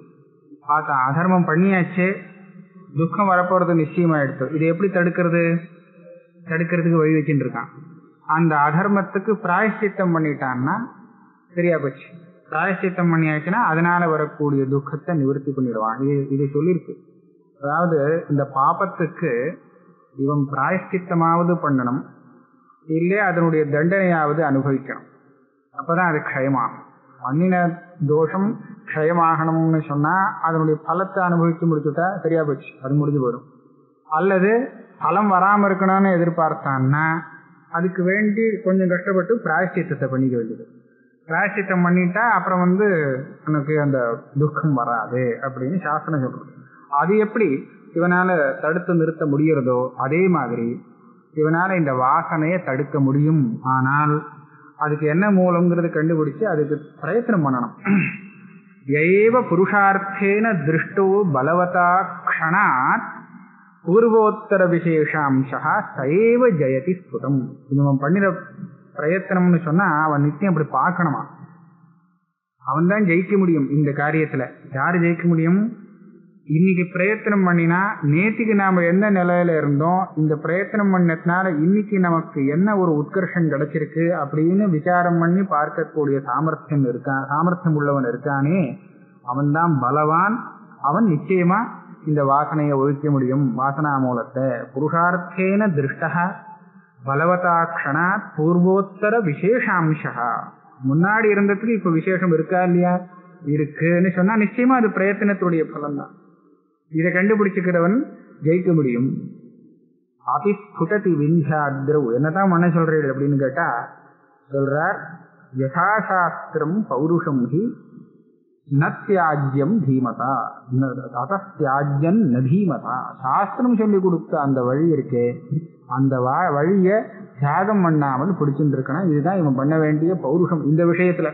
B: பார்த்தா அதர்மம் பண்ணியாச்சு, துக்கம் வரப்போறது நிச்சயமாயிடுச்சு. இது எப்படி தடுக்கிறது? தடுக்கிறதுக்கு வழி வச்சுட்டு இருக்கான். அந்த அதர்மத்துக்கு பிராயஷ்சித்தம் பண்ணிட்டான்னா சரியா போச்சு. பிராயஷ்சித்தம் பண்ணியாச்சுன்னா அதனால வரக்கூடிய துக்கத்தை நிவர்த்தி பண்ணிடுவான். இது சொல்லியிருக்கு. அதாவது இந்த பாபத்துக்கு இவன் பிராயஷ்சித்தமாவது பண்ணணும், இல்லையா அதனுடைய தண்டனையாவது அனுபவிக்கணும். அப்பதான் அது க்ஷயமாகும். பண்ணின தோஷம் க்ஷயமாகணும்னு சொன்னா அதனுடைய பலத்தை அனுபவிச்சு முடிச்சுட்டா சரியா போச்சு, அது முடிஞ்சு போயிடும். அல்லது பலம் வராம இருக்கணும்னு எதிர்பார்த்தான்னா அதுக்கு வேண்டி கொஞ்சம் கஷ்டப்பட்டு பிராயஷ்சித்தத்தை பண்ணிக்க வேண்டியது. பிராயஷ்சித்தம் பண்ணிட்டா அப்புறம் எனக்கு அந்த துக்கம் வராது அப்படின்னு சாஸ்திரம் சொல்றது. அது எப்படி இவனால தடுத்து நிறுத்த முடிகிறதோ அதே மாதிரி இவனால இந்த வாசனையை தடுக்க முடியும். ஆனால் அதுக்கு என்ன மூலம்ங்கிறது கண்டுபிடிச்சு அதுக்கு பிரயத்தனம் பண்ணணும். ஏவ புருஷார்த்தேன திருஷ்டோ பலவதா க்ஷணாத் பூர்வோத்தர விசேஷாம்சா சைவ ஜெயதி ஸ்புடம். இவன் பண்ணிட பிரயத்தனம்னு சொன்னா அவன் நித்தியம் அப்படி பார்க்கணுமா, அவன் தான் ஜெயிக்க முடியும் இந்த காரியத்துல. யாரு ஜெயிக்க முடியும்? இன்னைக்கு பிரயத்தனம் பண்ணினா நேற்றுக்கு நாம எந்த நிலையில இருந்தோம், இந்த பிரயத்தனம் பண்ணதுனால இன்னைக்கு நமக்கு என்ன ஒரு உத்கர்ஷம் கிடைச்சிருக்கு அப்படின்னு விசாரம் பண்ணி பார்க்கக்கூடிய சாமர்த்தியம் உள்ளவன் இருக்கானே, அவன் தான் பலவான். அவன் நிச்சயமா இந்த வாசனையை ஒழிக்க முடியும். வாசனா மூலத்தை புருஷார்த்தேன திருஷ்டா பலவதா க்ஷணாத் பூர்வோத்தர விசேஷாம்சா. முன்னாடி இருந்ததுக்கு இப்ப விசேஷம் இருக்கா இல்லையா? இருக்குன்னு சொன்னா நிச்சயமா அது பிரயத்தனத்துடைய பலன் தான். இதை கண்டுபிடிச்சுக்கிறவன் ஜெயிக்க முடியும். அபிஸ்புடதி விஞ்சாத்ரவ். என்னதான் பண்ண சொல்றீர்கள் அப்படின்னு கேட்டா சொல்றார், யதாசாஸ்திரம் பௌருஷம் ஹி நத்தியாஜ்யம் தீமதா அதஸ்தியாஜ்யம் ந தீமதா. சாஸ்திரம் சொல்லி கொடுத்த அந்த வழி இருக்கே, அந்த வழியை தியாகம் பண்ணாமல் பிடிச்சுட்டு இருக்கணும். இதுதான் இவன் பண்ண வேண்டிய பௌருஷம் இந்த விஷயத்துல.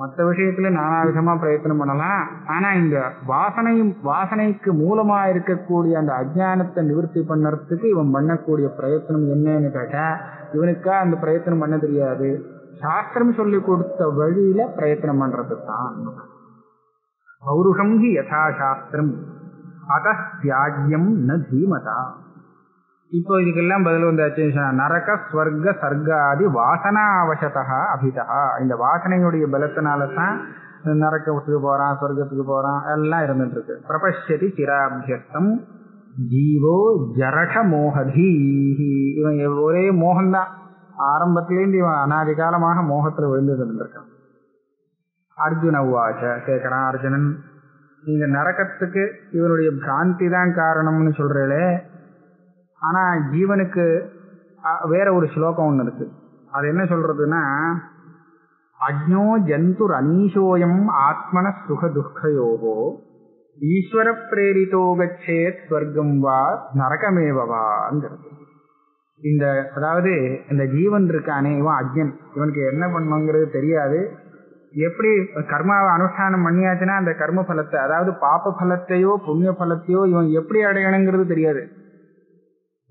B: மற்ற விஷயத்துல நானாவிதமா பிரயத்தனம் பண்ணலாம். ஆனா இந்த வாசனைக்கு மூலமா இருக்கக்கூடிய அந்த அஜ்ஞானத்தை நிவர்த்தி பண்ணறதுக்கு இவன் பண்ணக்கூடிய பிரயத்தனம் என்னன்னு கேட்டா, இவனுக்கா அந்த பிரயத்தனம் பண்ண தெரியாது, சாஸ்திரம் சொல்லி கொடுத்த வழியில பிரயத்தனம் பண்றது தான் பௌருஷம் ஹி யதா சாஸ்திரம் அதஸ்தியாஜ்யம் ந தீமதா. இப்போ இதுக்கெல்லாம் பதில் வந்தாச்சு. நரக ஸ்வர்க சர்க்காதி வாசனாவசதா அபிதா. இந்த வாசனையுடைய பலத்தினால்தான் நரகத்துக்கு போறான், ஸ்வர்க்கத்துக்கு போறான், எல்லாம் இருந்துட்டு இருக்கு. பிரபஷ்யதி சிராபியஸ்தம் ஜீவோ ஜரட மோகதீ. இவன் ஒரே மோகம்தான், ஆரம்பத்திலேருந்து இவன் அநாதி காலமாக மோகத்துல விழுந்து இருந்திருக்கான். அர்ஜுன உவாச்ச கேட்கிறான் அர்ஜுனன், நீங்க நரகத்துக்கு இவனுடைய பிராந்தி தான் காரணம்னு சொல்றீங்களே, ஆனா ஜீவனுக்கு வேற ஒரு ஸ்லோகம் ஒண்ணு இருக்கு. அது என்ன சொல்றதுன்னா, அஜ்ஞோ ஜந்துர் அனீஷோயம் ஆத்மன சுக துக்கயோகோ ஈஸ்வர பிரேரிதோ கச்சேத் ஸ்வர்க்கம் வா நரகமேவாங்கிறது. இந்த அதாவது இந்த ஜீவன் இருக்கானே, இவன் அஜ்ஞன், இவனுக்கு என்ன பண்ணுங்கிறது தெரியாது. எப்படி கர்மாவை அனுஷ்டானம் பண்ணியாச்சுன்னா அந்த கர்ம பலத்தை, அதாவது பாப்ப பலத்தையோ புண்ணிய பலத்தையோ இவன் எப்படி அடையணுங்கிறது தெரியாது.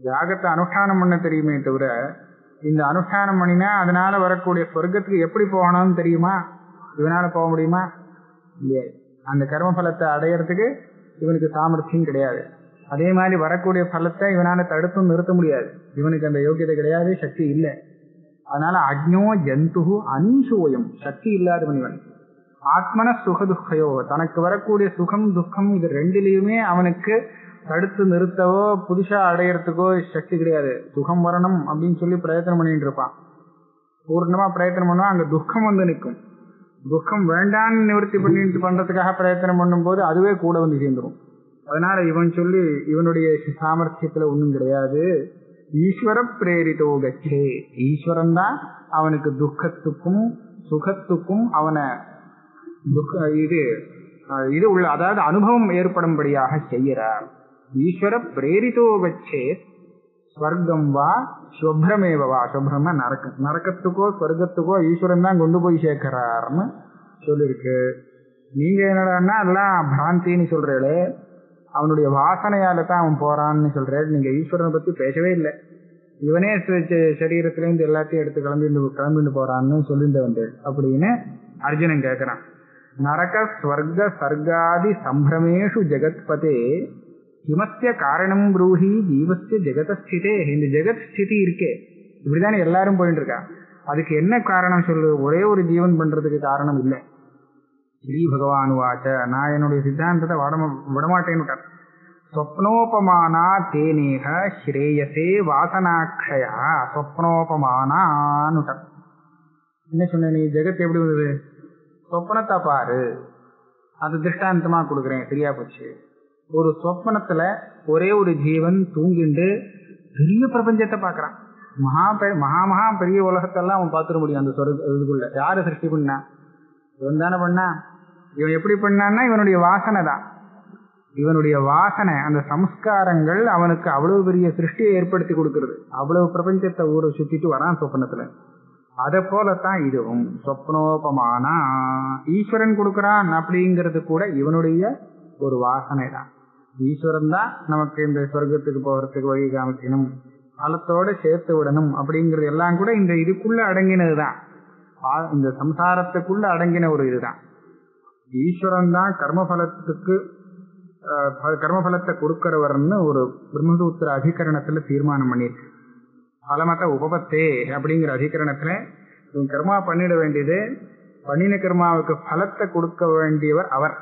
B: யாகத்தை அனுஷ்டானம் பண்ண தெரியுமே தவிர, இந்த அனுஷ்டானம் பண்ணினா அதனால வரக்கூடிய சொர்க்கத்துக்கு எப்படி போகணும்னு தெரியுமா? இவனால போக முடியுமா? இல்லையா? அந்த கர்ம பலத்தை அடையறதுக்கு இவனுக்கு சாமர்த்தியம் கிடையாது. அதே மாதிரி வரக்கூடிய பலத்தை இவனால தடுத்தும் நிறுத்த முடியாது. இவனுக்கு அந்த யோகியதை கிடையாது, சக்தி இல்லை. அதனால அஜ்ஞோ ஜந்து அனீஷோயம், சக்தி இல்லாதவன் இவன். ஆத்மன சுக துக்கையோ, தனக்கு வரக்கூடிய சுகம் துக்கம் இது ரெண்டிலையுமே அவனுக்கு தடுத்து நிறுத்தவோ புதுசா அடையறதுக்கோ சக்தி கிடையாது. சுகம் வரணும் அப்படின்னு சொல்லி பிரயத்தனம் பண்ணிட்டு இருப்பான். பூர்ணமா பிரயத்தனம் பண்ணுவான், அங்க துக்கம் வந்து நிற்கும். துக்கம் வேண்டான்னு நிவர்த்தி பண்ணிட்டு பண்றதுக்காக பிரயத்தனம் பண்ணும் போது அதுவே கூட வந்து சேர்ந்துடும். அதனால இவன் சொல்லி இவனுடைய சாமர்த்தியத்துல ஒன்றும் கிடையாது. ஈஸ்வர பிரேரிதோ கச்சே, ஈஸ்வரன் தான் அவனுக்கு துக்கத்துக்கும் சுகத்துக்கும் அவனை இது உள்ள, அதாவது அனுபவம் ஏற்படும்படியாக செய்கிறார். ஈஸ்வர பிரேரிதோ கச்சே ஸ்வர்க்கம் வா சுப்ரமேவா, சுப்ரமா நரக்கம், நரக்கத்துக்கோ ஸ்வர்க்கத்துக்கோ ஈஸ்வரன் தான் கொண்டு போய் சேர்க்கிறார்னு சொல்லியிருக்கு. நீங்க என்னடான்னா எல்லாம் பிராந்தின்னு சொல்றீங்களே, அவனுடைய வாசனையால தான் அவன் போறான்னு சொல்றேன். நீங்க ஈஸ்வரனை பத்தி பேசவே இல்லை. இவனே சரீரத்திலேருந்து எல்லாத்தையும் எடுத்து கிளம்பிட்டு போறான்னு சொல்லிட்டு வந்தேன் அப்படின்னு அர்ஜுனன் கேட்கிறான். நரக ஸ்வர்க சர்காதி சம்பிரமேஷு ஜெகத்பதே கிமஸ்ய காரணம் ப்ரூஹி ஜீவஸ்ய ஜெகதஸ்திதே. இந்த ஜெகத் ஸ்திதி இருக்கே, இப்படிதானே எல்லாரும் போயிட்டு இருக்கா, அதுக்கு என்ன காரணம் சொல்லு? ஒரே ஒரு ஜீவன் பண்றதுக்கு காரணம் இல்லை. ஸ்ரீ பகவான் வாச்ச, நான் என்னுடைய சித்தாந்தத்தை விடமாட்டேன்னு. ஸ்வப்னோபமானா தேனேக ஸ்ரேயசே வாசனாட்சயா ஸ்வப்னோபமானான்னு. என்ன சொன்ன நீ? ஜெகத் எப்படி வந்தது? சொப்பனத்தை பாரு, அது திருஷ்டாந்தமா கொடுக்குறேன், சரியா போச்சு. ஒரு சொப்பனத்துல ஒரே ஒரு ஜீவன் தூங்கிண்டு பெரிய பிரபஞ்சத்தை பார்க்கறான். மகா பெரிய உலகத்தெல்லாம் அவன் பார்த்துட முடியும். அந்த இதுக்குள்ள யாரு சிருஷ்டி பண்ணா? இவன் தானே பண்ணா. இவன் எப்படி பண்ணான்னா இவனுடைய வாசனை தான். இவனுடைய வாசனை, அந்த சம்ஸ்காரங்கள் அவனுக்கு அவ்வளவு பெரிய சிருஷ்டியை ஏற்படுத்தி கொடுக்கறது. அவ்வளவு பிரபஞ்சத்தை ஊரை சுத்திட்டு வரான் சொப்பனத்துல. அதை போலத்தான் இதுவும் சொப்னோபமானா ஈஸ்வரன் கொடுக்கறான் அப்படிங்கிறது கூட இவனுடைய ஒரு வாசனை தான். ஈஸ்வரன் தான் நமக்கு இந்த சொர்க்கத்துக்கு போகிறதுக்கு வழி காமிக்கணும், பலத்தோட சேர்த்து விடணும் அப்படிங்கிறது எல்லாம் கூட இந்த இதுக்குள்ள அடங்கினதுதான். இந்த சம்சாரத்துக்குள்ள அடங்கின ஒரு இதுதான். ஈஸ்வரன் தான் கர்மபலத்தை கொடுக்கிறவர்னு ஒரு பிரம்மசூத்திர அதிகரணத்துல தீர்மானம் பண்ணியிருக்கு. பலமத்த உபபத்தே அப்படிங்கிற அதிகரணத்துல இவன் கர்மா பண்ணிட வேண்டியது, பண்ணின கர்மாவுக்கு பலத்தை கொடுக்க வேண்டியவர் அவர்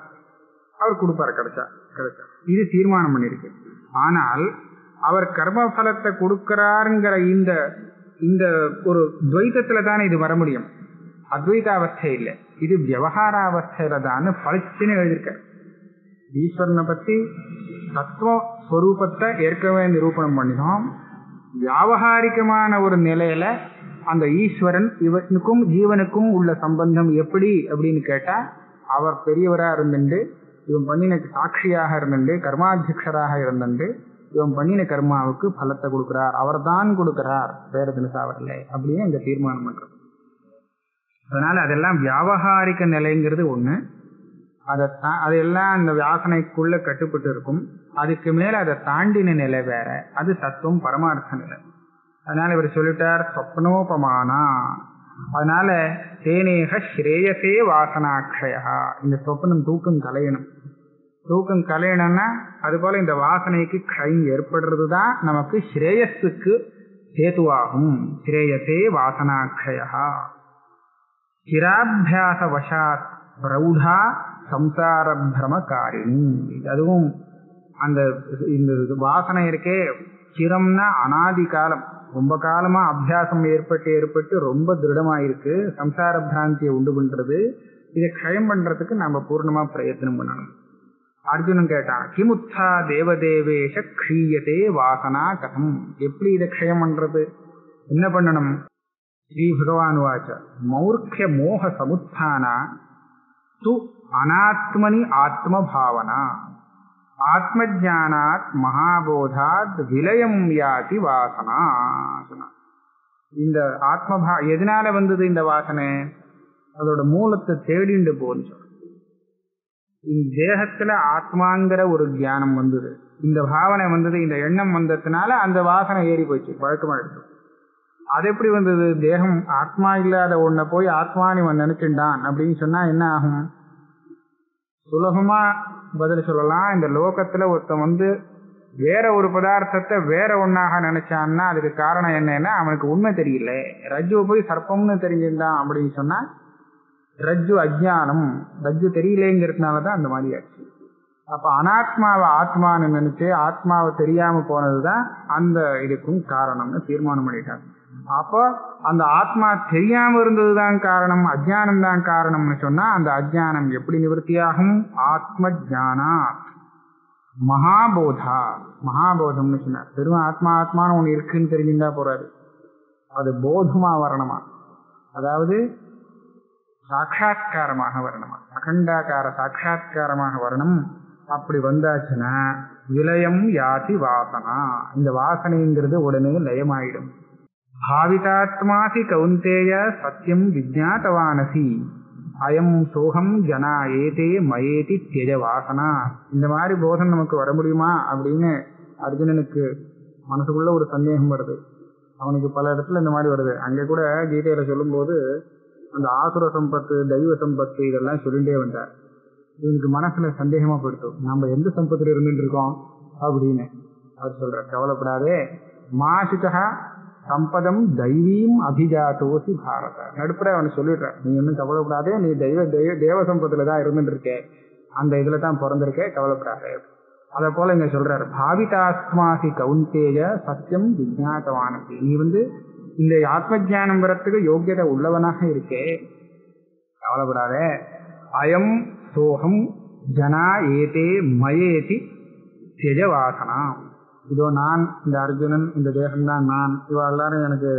B: கொடுப்பார். கிடைச்சா இது தீர்மானம் பண்ணிருக்கு. ஆனால் அவர் கர்ம பலத்தை கொடுக்கிறாருங்கிற இந்த ஒரு துவைத்தத்துல தானே இது வர முடியும். அத்வைத அவஸ்தை இல்லை, இது விவகார அவஸ்தையில தான் பளிச்சுன்னு எழுதியிருக்க. ஈஸ்வரனை பத்தி தத்துவஸ்வரூபத்தை ஏற்கனவே நிரூபணம் பண்ணினோம். வியாவகாரிகமான ஒரு நிலையில அந்த ஈஸ்வரன் இவனுக்கும் ஜீவனுக்கும் உள்ள சம்பந்தம் எப்படி அப்படின்னு கேட்டா, அவர் பெரியவரா இருந்துட்டு இவன் பண்ணின சாட்சியாக இருந்துட்டு கர்மாத்தியக்ஷராக இருந்துட்டு இவன் பண்ணின கர்மாவுக்கு பலத்தை கொடுக்கிறார், அவர் தான் கொடுக்கிறார், வேற தினசாவரில்ல அப்படின்னு இந்த தீர்மானம் பண்றது. அதனால அதெல்லாம் வியாவகாரிக நிலைங்கிறது ஒண்ணு. அதெல்லாம் அந்த வாசனைக்குள்ள கட்டுப்பட்டு இருக்கும். அதுக்கு மேல அதை தாண்டின நிலை வேற, அது தத்துவம் பரமார்த்த நிலை. அதனால இவர் சொல்லிட்டார் சொப்னோபமானா. அதனால தேனேக ஸ்ரேயசே வாசனாட்சயா, இந்த சொப்பனம் தூக்கம் கலையணும். தூக்கம் கலையணும்னா அது போல இந்த வாசனைக்கு க்ஷயம் ஏற்படுறதுதான் நமக்கு ஸ்ரேயஸுக்கு சேதுவாகும். ஸ்ரேயசே வாசனாட்சயா சிராபியாச வசாத் பிரௌடா சம்சார பிரமகாரிணி. அதுவும் அந்த இந்த வாசனை இருக்கே, சிரம்னா அனாதி காலம், ரொம்ப காலமா அபியாசம் ஏற்பட்டு ரொம்ப திருடமாயிருக்கு, சம்சார பிராந்தியை உண்டு பண்றது. இதை க்ஷயம் பண்றதுக்கு நம்ம பூர்ணமா பிரயத்தனம் பண்ணணும். அர்ஜுனன் கேட்டான், கிமுத்தா தேவதேவேஷ க்ஷீயதே வாசனா கதம், எப்படி இதை க்ஷயம் பண்றது, என்ன பண்ணணும்? ஸ்ரீ பகவான் வாச்ச மௌர்க்கிய மோக சமுத்தானா து அனாத்மனி ஆத்மபாவனா ஆத்மஜானாத் மகாபோதாத் விலயம் யாதி வாசனா. இந்த எதனால வந்தது இந்த வாசனை? அதோட மூலத்தை தேடிண்டு போன்னு சொல்ற. இந்த தேகத்துல ஆத்மாங்கிற ஒரு தியானம் வந்தது, இந்த பாவனை வந்தது, இந்த எண்ணம் வந்ததுனால அந்த வாசனை ஏறி போச்சு, பழக்கமா எடுத்து. அது எப்படி வந்தது? தேகம் ஆத்மா இல்லாத ஒன்ன போய் ஆத்மானு இவன் நினைச்சுட்டான் அப்படின்னு சொன்னா என்ன ஆகும்? சுலபமா பதில் சொல்லலாம். இந்த லோகத்துல ஒருத்தன் வேற ஒரு பதார்த்தத்தை வேற ஒன்னாக நினைச்சான்னா அதுக்கு காரணம் என்னன்னா அவனுக்கு உண்மை தெரியல. ரஜ்ஜுவை போய் சர்ப்பம்னு தெரிஞ்சிருந்தான் அப்படின்னு சொன்னா ரஜ்ஜு அஜ்ஞானம், ரஜ்ஜு தெரியலேங்கிறதுனாலதான் அந்த மாதிரி ஆச்சு. அப்ப அனாத்மாவை ஆத்மான்னு நினைச்சு ஆத்மாவை தெரியாம போனதுதான் அந்த இதுக்கும் காரணம்னு தீர்மானம் பண்ணிட்டாங்க. அப்போ அந்த ஆத்மா தெரியாம இருந்ததுதான் காரணம், அஜ்ஞானம் தான் காரணம்னு சொன்னா அந்த அஜ்ஞானம் எப்படி நிவர்த்தியாகும்? ஆத்ம ஜானா மகாபோதா, மகாபோதம்னு சொன்னார். வெறும் ஆத்மா ஆத்மான்னு ஒண்ணு இருக்குன்னு தெரிஞ்சுட்டா போறாது, அது போதமா வரணுமா, அதாவது சாட்சா்காரமாக வரணுமா, அகண்டாக்கார சாட்சா்காரமாக வரணும். அப்படி வந்தாச்சுன்னா விலயம் யாதி வாசனா, இந்த வாசனைங்கிறது உடனே லயமாயிடும். பாவிதாத்மாசி கௌந்தேய சத்தியம் விஜ்ஞாதவானசி அயம் சோகம் ஜனா ஏதே மயேதி தியஜ வாசனா. இந்த மாதிரி போதம் நமக்கு வர முடியுமா அப்படின்னு அர்ஜுனனுக்கு மனசுக்குள்ள ஒரு சந்தேகம் வருது. அவனுக்கு பல இடத்துல இந்த மாதிரி வருது. அங்கே கூட கீதையில சொல்லும் போது அந்த ஆசுர சம்பத்து தெய்வ சம்பத்து இதெல்லாம் சொல்லிட்டே வந்தார். இவனுக்கு மனசுல சந்தேகமா போயிடுத்து, நம்ம எந்த சம்பத்துல இருந்துட்டு இருக்கோம் அப்படின்னு. அவர் சொல்ற, கவலைப்படாதே, மாசிதா சம்பதம் தெய்வீம் அபிஜாத்தோசி பாரத. நடுப்புற அவனை சொல்லிடுற, நீ இன்னும் கவலைப்படாதே, நீ தேவ சம்பத்துலதான் இருந்துட்டு இருக்க, அந்த இதுல தான் பிறந்திருக்க, கவலைப்படாதே. அத போல இங்க சொல்றாரு, பாவிதாத்மாசி கௌந்தேய சத்தியம் விஜ்ஞாதவானசி, நீ இந்த ஆத்ம ஜானம் வரத்துக்கு யோகியதை உள்ளவனாக இருக்கே, கவலைப்படாதே. அயம் சோகம் ஜனா ஏதே மயேதி தியஜ வாசனா. இதோ நான், இந்த அர்ஜுனன், இந்த தேகம்தான் நான், இவா எல்லாரும் எனக்கு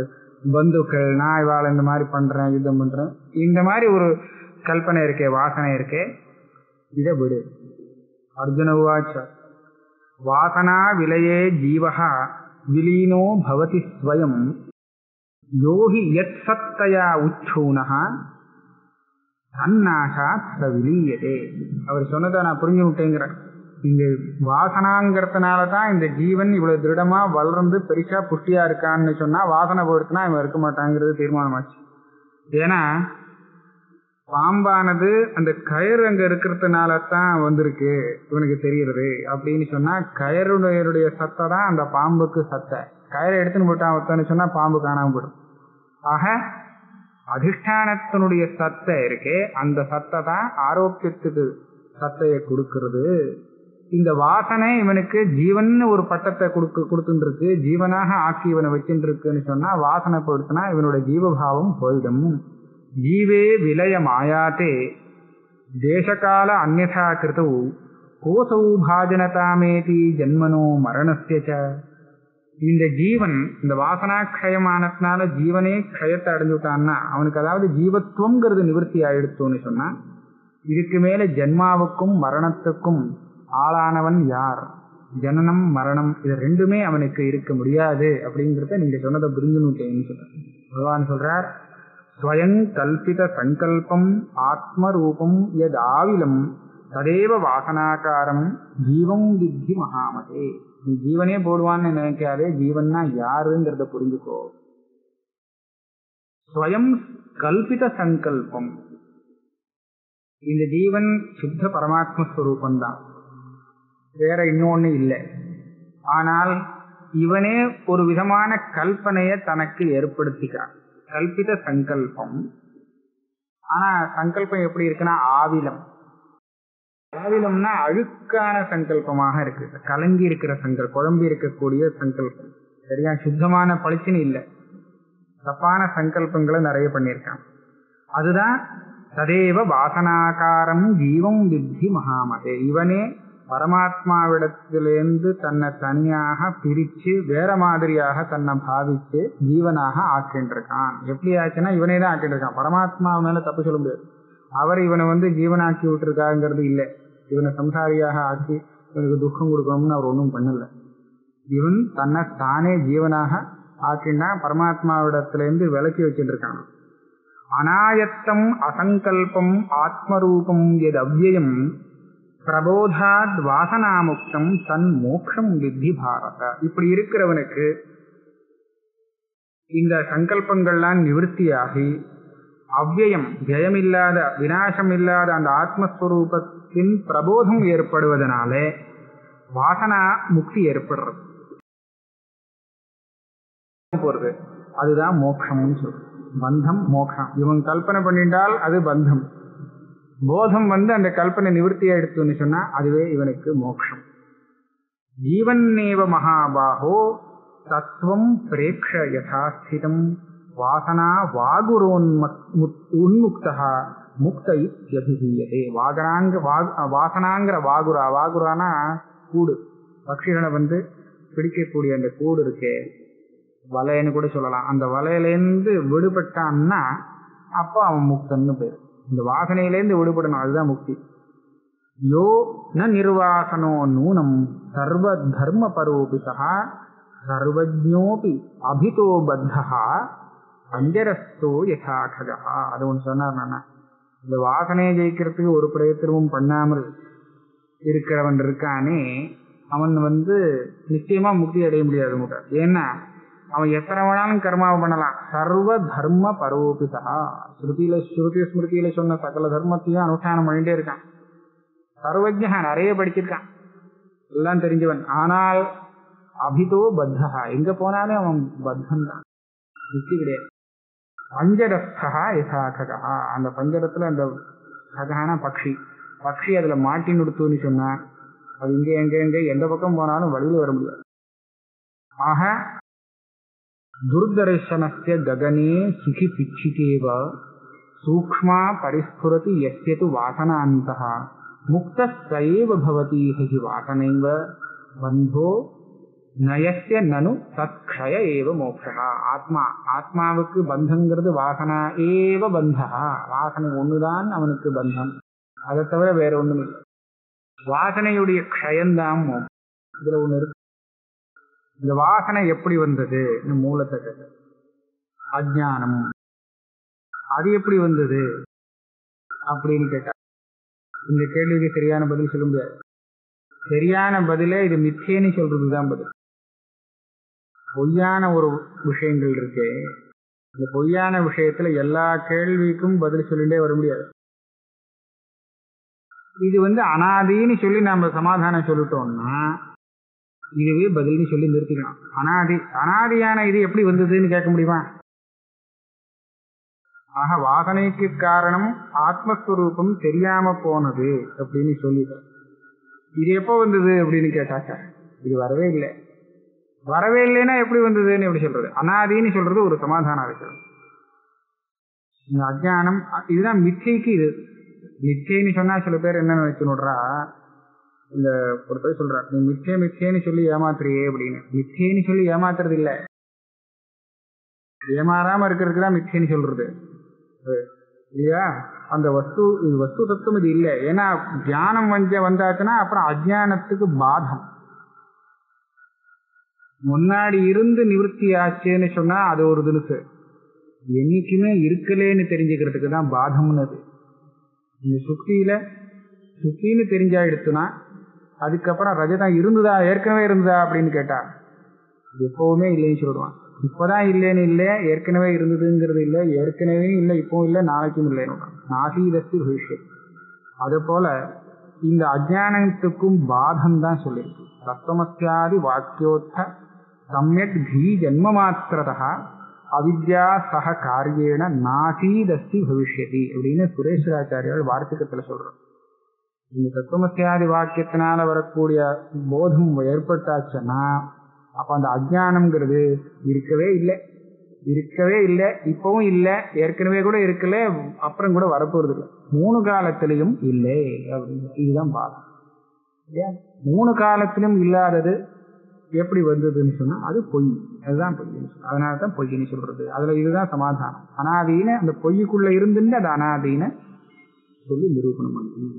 B: பந்துக்கள், நான் இவாளை இந்த மாதிரி பண்றேன், யுத்தம் பண்றேன், இந்த மாதிரி ஒரு கல்பனை இருக்கே, வாசனை இருக்கே, இதை விடு. அர்ஜுன உவாச்ச வாசனா விலயே ஜீவஹா விலீனோ பவதி ஸ்வயம் யோகி யத் சத்தயா உச்சூனஹா தன்னாசாத் ச விலீயதே. அவர் சொன்னதை நான் புரிஞ்சு விட்டேங்கிறேன். இந்த வாசனாங்கிறதுனாலதான் இந்த ஜீவன் இவ்வளவு திருடமா வளர்ந்து பெருசா புஷ்டியா இருக்கான்னு சொன்னா, வாசனை போயிடுச்சுன்னா இவன் இருக்க மாட்டாங்கிறது தீர்மானமாச்சு. ஏன்னா பாம்பானது அந்த கயிறு அங்க இருக்கிறதுனாலதான் வந்திருக்கு இவனுக்கு தெரியுறது அப்படின்னு சொன்னா, கயருடைய சத்தை தான் அந்த பாம்புக்கு சத்தை. கயிறை எடுத்துன்னு போட்டான் ஒருத்தன்னு சொன்னா பாம்பு காணாம போயிடும். ஆக அதிஷ்டானத்தினுடைய சத்தை இருக்கே, அந்த சத்தை தான் ஆரோக்கியத்துக்கு சத்தையை கொடுக்கிறது. இந்த வாசனை இவனுக்கு ஜீவன் ஒரு பட்டத்தை கொடுத்துட்டு இருக்கு, ஜீவனாக ஆக்கி இவனை வச்சுட்டு இருக்குன்னு சொன்னா, வாசனை போயிடுச்சுன்னா இவனுடைய ஜீவபாவம் போயிடும். ஜீவே விலய மாயாத்தே தேசகால அந்யதா கிருதௌ கோசௌ பாஜனதாமேதி ஜன்மனோ மரணஸ்ய. இந்த ஜீவன் இந்த வாசனாக்ஷயமானதுனால ஜீவனே க்ஷயத்தை அடைஞ்சுட்டான்னா அவனுக்கு, அதாவது ஜீவத்துவங்கிறது நிவர்த்தி ஆயிடுத்தோன்னு சொன்னா, இதுக்கு மேல ஜென்மாவுக்கும் மரணத்துக்கும் ஆளானவன் யார்? ஜனனம் மரணம் இது ரெண்டுமே அவனுக்கு இருக்க முடியாது அப்படிங்கிறத நீங்க சொன்னதை புரிஞ்சுன்னு சொல்ற பகவான் சொல்றார். ஸ்வயம் கல்பித சங்கல்பம் ஆத்மரூபம் யத் ஆவிலம் ததேவ வாசனாகாரம் ஜீவம் வித்தி மகாமதே. நீ ஜீவனே போடுவான்னு நினைக்காதே, ஜீவன்னா யாருங்கிறத புரிஞ்சுக்கோ. ஸ்வயம் கல்பித சங்கல்பம், இந்த ஜீவன் சுத்த பரமாத்மஸ்வரூபந்தான், வேற இன்னொன்னு இல்லை. ஆனால் இவனே ஒரு விதமான கல்பனையை தனக்கு ஏற்படுத்திக்கிறான், கல்பித சங்கல்பம். ஆனா சங்கல்பம் எப்படி இருக்குன்னா ஆவிலம். ஆவிலம்னா அழுக்கான சங்கல்பமாக இருக்கு, கலங்கி இருக்கிற குழம்பி இருக்கக்கூடிய சங்கல்பம். சரியா சுத்தமான பளிச்சுன்னு இல்லை, தப்பான சங்கல்பங்களை நிறைய பண்ணியிருக்கான். அதுதான் ததேவ வாசனாகாரம் ஜீவம் வித்தி மகாமதே. இவனே பரமாத்மாவிடத்திலிருந்து தன்னை தனியாக பிரிச்சு வேற மாதிரியாக தன்னை பாவிச்சு ஜீவனாக ஆக்கின்றிருக்கான். எப்படி ஆச்சுன்னா இவனே தான் ஆக்கின்றிருக்கான். பரமாத்மாவினால தப்பு சொல்ல முடியாது. அவர் இவனை ஜீவனாக்கி விட்டுருக்காங்கிறது இல்லை. இவனை சம்சாரியாக ஆக்கி இவனுக்கு துக்கம் கொடுக்கணும்னு அவர் ஒன்றும் பண்ணல. இவன் தன்னை தானே ஜீவனாக ஆக்கினா பரமாத்மாவிடத்திலிருந்து விலக்கி வச்சுட்டு இருக்கான். அநாயத்தம் அசங்கல்பம் ஆத்மரூபம் எது அவ்யயம் பிரபோதாத் வாசனாமுக்தம் தன் மோக்ஷம் வித்தி பாரத. இப்படி இருக்கிறவனுக்கு இந்த சங்கல்பங்கள்லாம் நிவர்த்தியாகி அவ்யயம் ஜெயமில்லாத விநாசம் இல்லாத அந்த ஆத்மஸ்வரூபத்தின் பிரபோதம் ஏற்படுவதனாலே வாசனா முக்தி ஏற்படுறது போறது. அதுதான் மோட்சம்னு சொல்றது. பந்தம் மோட்சம். இவன் கல்பனை பண்ணிட்டால் அது பந்தம். போதம் அந்த கல்பனை நிவர்த்தியா எடுத்துன்னு சொன்னா அதுவே இவனுக்கு மோட்சம். ஜீவன்னேவ மகாபாகோ தத்துவம் பிரேக்ஷ யதாஸ்திதம் வாசனா வாகுரோன்முக்தா முக்த இத்யபிஹீயதே. வாசனாங்கிற வாகுரானா கூடு, பட்சிகளை பிடிக்கக்கூடிய அந்த கூடு இருக்கே, வலைன்னு கூட சொல்லலாம். அந்த வலையிலேருந்து விடுபட்டான்னா அப்போ அவன் முக்தன்னு பேர். இந்த வாசனையிலேருந்து விடுபடணும், அதுதான் முக்தி. யோ ந நிர்வாசனோ நூனம் சர்வ தர்ம பரோபிதா சர்வஜ்ஞோபி அபிதோ பத்தா பஞ்சரஸ்தோ யதாகா. அது ஒன்று சொன்னார். நானா இந்த வாசனையை ஜெயிக்கிறதுக்கு ஒரு பிரயத்தனமும் பண்ணாமல் இருக்கிறவன் இருக்கானே அவன் நிச்சயமா முக்தி அடைய முடியாது. ஏன்னா அவன் எத்தனை வேணாலும் கர்மாவை பண்ணலாம். சர்வ தர்ம பரோபிதா. ஸ்ருதி ஸ்மிருதியில சொன்ன சகல தர்மத்தையும் அனுஷ்டானம் பண்ணிட்டே இருக்கான். சர்வஜ்ஞா, நிறைய படிச்சிருக்கான், எல்லாம் தெரிஞ்சவன். ஆனால் அபிதோ பத்தா, எங்க போனாலும் அவன் பத்தன் தான், முக்தி கிடையாது. பஞ்சரஸ்தா யதாகா. அந்த பஞ்சரத்துல அந்த ககான பக்ஷி அதுல மாட்டி நிறுத்துன்னு சொன்னா அது இங்கே எங்க எந்த பக்கம் போனாலும் வழியில வர முடியாது. ஆக துர்தர்சனஸ்ய ககனே சுகி பிச்சிதேவ சூக்ஷ்மா பரிஸ்புரதி யஸ்யது வாசனாந்தः முக்தः சயேவ பவதி ஹி வாசனைவ பந்தோ நயஸ்ய நனு தத்க்ஷய ஏவ மோக்ஷः. ஆத்மாவுக்கு பந்தங்கிறது வாசனா ஏவ பந்தः. வாசனை ஒண்ணுதான் அவனுக்கு பந்தம், அதை தவிர வேற ஒண்ணும் இல்லை. வாசனையுடைய க்ஷயந்தான் மோக்ஷம். இதுல ஒண்ணு இருக்கு. இந்த வாசனை எப்படி வந்தது? மூலத்தை கேட்ட அஜ்ஞானம். அது எப்படி வந்தது அப்படின்னு கேட்டா இந்த கேள்விக்கு சரியான பதில் சொல்ல முடியாது. சரியான பதிலே இது மிச்சேன்னு சொல்றதுதான் பதில். பொய்யான ஒரு விஷயங்கள் இருக்கு. இந்த பொய்யான விஷயத்துல எல்லா கேள்விக்கும் பதில் சொல்லிட்டே வர முடியாது. இது அனாதின்னு சொல்லி நம்ம சமாதானம் சொல்லிட்டோம்னா இதுவே பதில்னு சொல்லி நிறுத்திக்கலாம். அனாதியான இது எப்படி வந்ததுன்னு கேட்க முடியுமா? ஆக வாசனைக்கு காரணம் ஆத்மஸ்வரூபம் தெரியாம போனது அப்படின்னு சொல்லிட்டோம். இது எப்போ வந்தது அப்படின்னு கேட்டாக்க இது வரவே இல்லை. வரவே இல்லைன்னா எப்படி வந்ததுன்னு எப்படி சொல்றது? அனாதின்னு சொல்றது ஒரு சமாதானம் இருக்கு. இந்த அஜ்ஞானம் இதுதான் மிச்சைக்கு. இது மிச்சைன்னு சொன்னா சில பேர் என்ன நினைச்சுடுறா, இந்த ஒரு பேர் சொல்ற நீ மிச்சேன்னு சொல்லி ஏமாத்துறியே அப்படின்னு. மிச்சேன்னு சொல்லி ஏமாத்துறது இல்ல, ஏமாறாம இருக்கிறதுக்கு தான் மிச்சேன்னு சொல்றது இல்லையா? அந்த வஸ்து தத்துவம் இது இல்லை. ஏன்னா தியானம் வந்தாச்சுன்னா அப்புறம் அஜ்ஞானத்துக்கு பாதம். முன்னாடி இருந்து நிவர்த்தி ஆச்சுன்னு சொன்னா அது ஒரு தினசு. என்னைக்குமே இருக்கலேன்னு தெரிஞ்சுக்கிறதுக்கு தான் பாதம்னு. அது இந்த சுத்தின்னு தெரிஞ்சா எடுத்துனா அதுக்கப்புறம் ரஜதம் இருந்ததா ஏற்கனவே இருந்ததா அப்படின்னு கேட்டா எப்பவுமே இல்லைன்னு சொல்லுவான். இப்பதான் இல்லைன்னு இல்லை, ஏற்கனவே இருந்ததுங்கிறது இல்லை, ஏற்கனவே இல்லை, இப்பவும் இல்லை, நாளைக்கும் இல்லைன்னு நாசீதஸ்தி பவிஷ்யத். அது போல இந்த அஜ்ஞானத்துக்கும் பாதம் தான் சொல்லியிருக்கு. தத்துவமஸ்யாதி வாக்கியோத்த சம்யக் தீ ஜன்ம மாத்திரதா அவித்யா சக காரியேன நாசீதஸ்தி பவிஷ்யதி அப்படின்னு சுரேஸ்வராச்சாரியால் வார்த்திகத்துல சொல்றோம். இந்த தத்துவமஸ்யாதி வாக்கியத்தினால வரக்கூடிய போதம் ஏற்பட்டாச்சுன்னா அப்ப அந்த அஜ்ஞானம்ங்கிறது இருக்கவே இல்லை. இருக்கவே இல்லை, இப்பவும் இல்லை, ஏற்கனவே கூட இருக்கல, அப்புறம் கூட வரப்போறது இல்லை. 3 காலத்திலையும் இல்லை அப்படின்னு இதுதான் பாடம். 3 காலத்திலும் இல்லாதது எப்படி வந்ததுன்னு சொன்னா அது பொய். அதுதான் பொய்ன்னு சொல்றது. அதனால தான் பொய்ன்னு சொல்றது. அதுல இதுதான் சமாதானம். அனாதீன அந்த பொய்க்குள்ள இருந்துட்டு அது அனாதீன சொல்லி நிரூபணம் பண்ணணும்.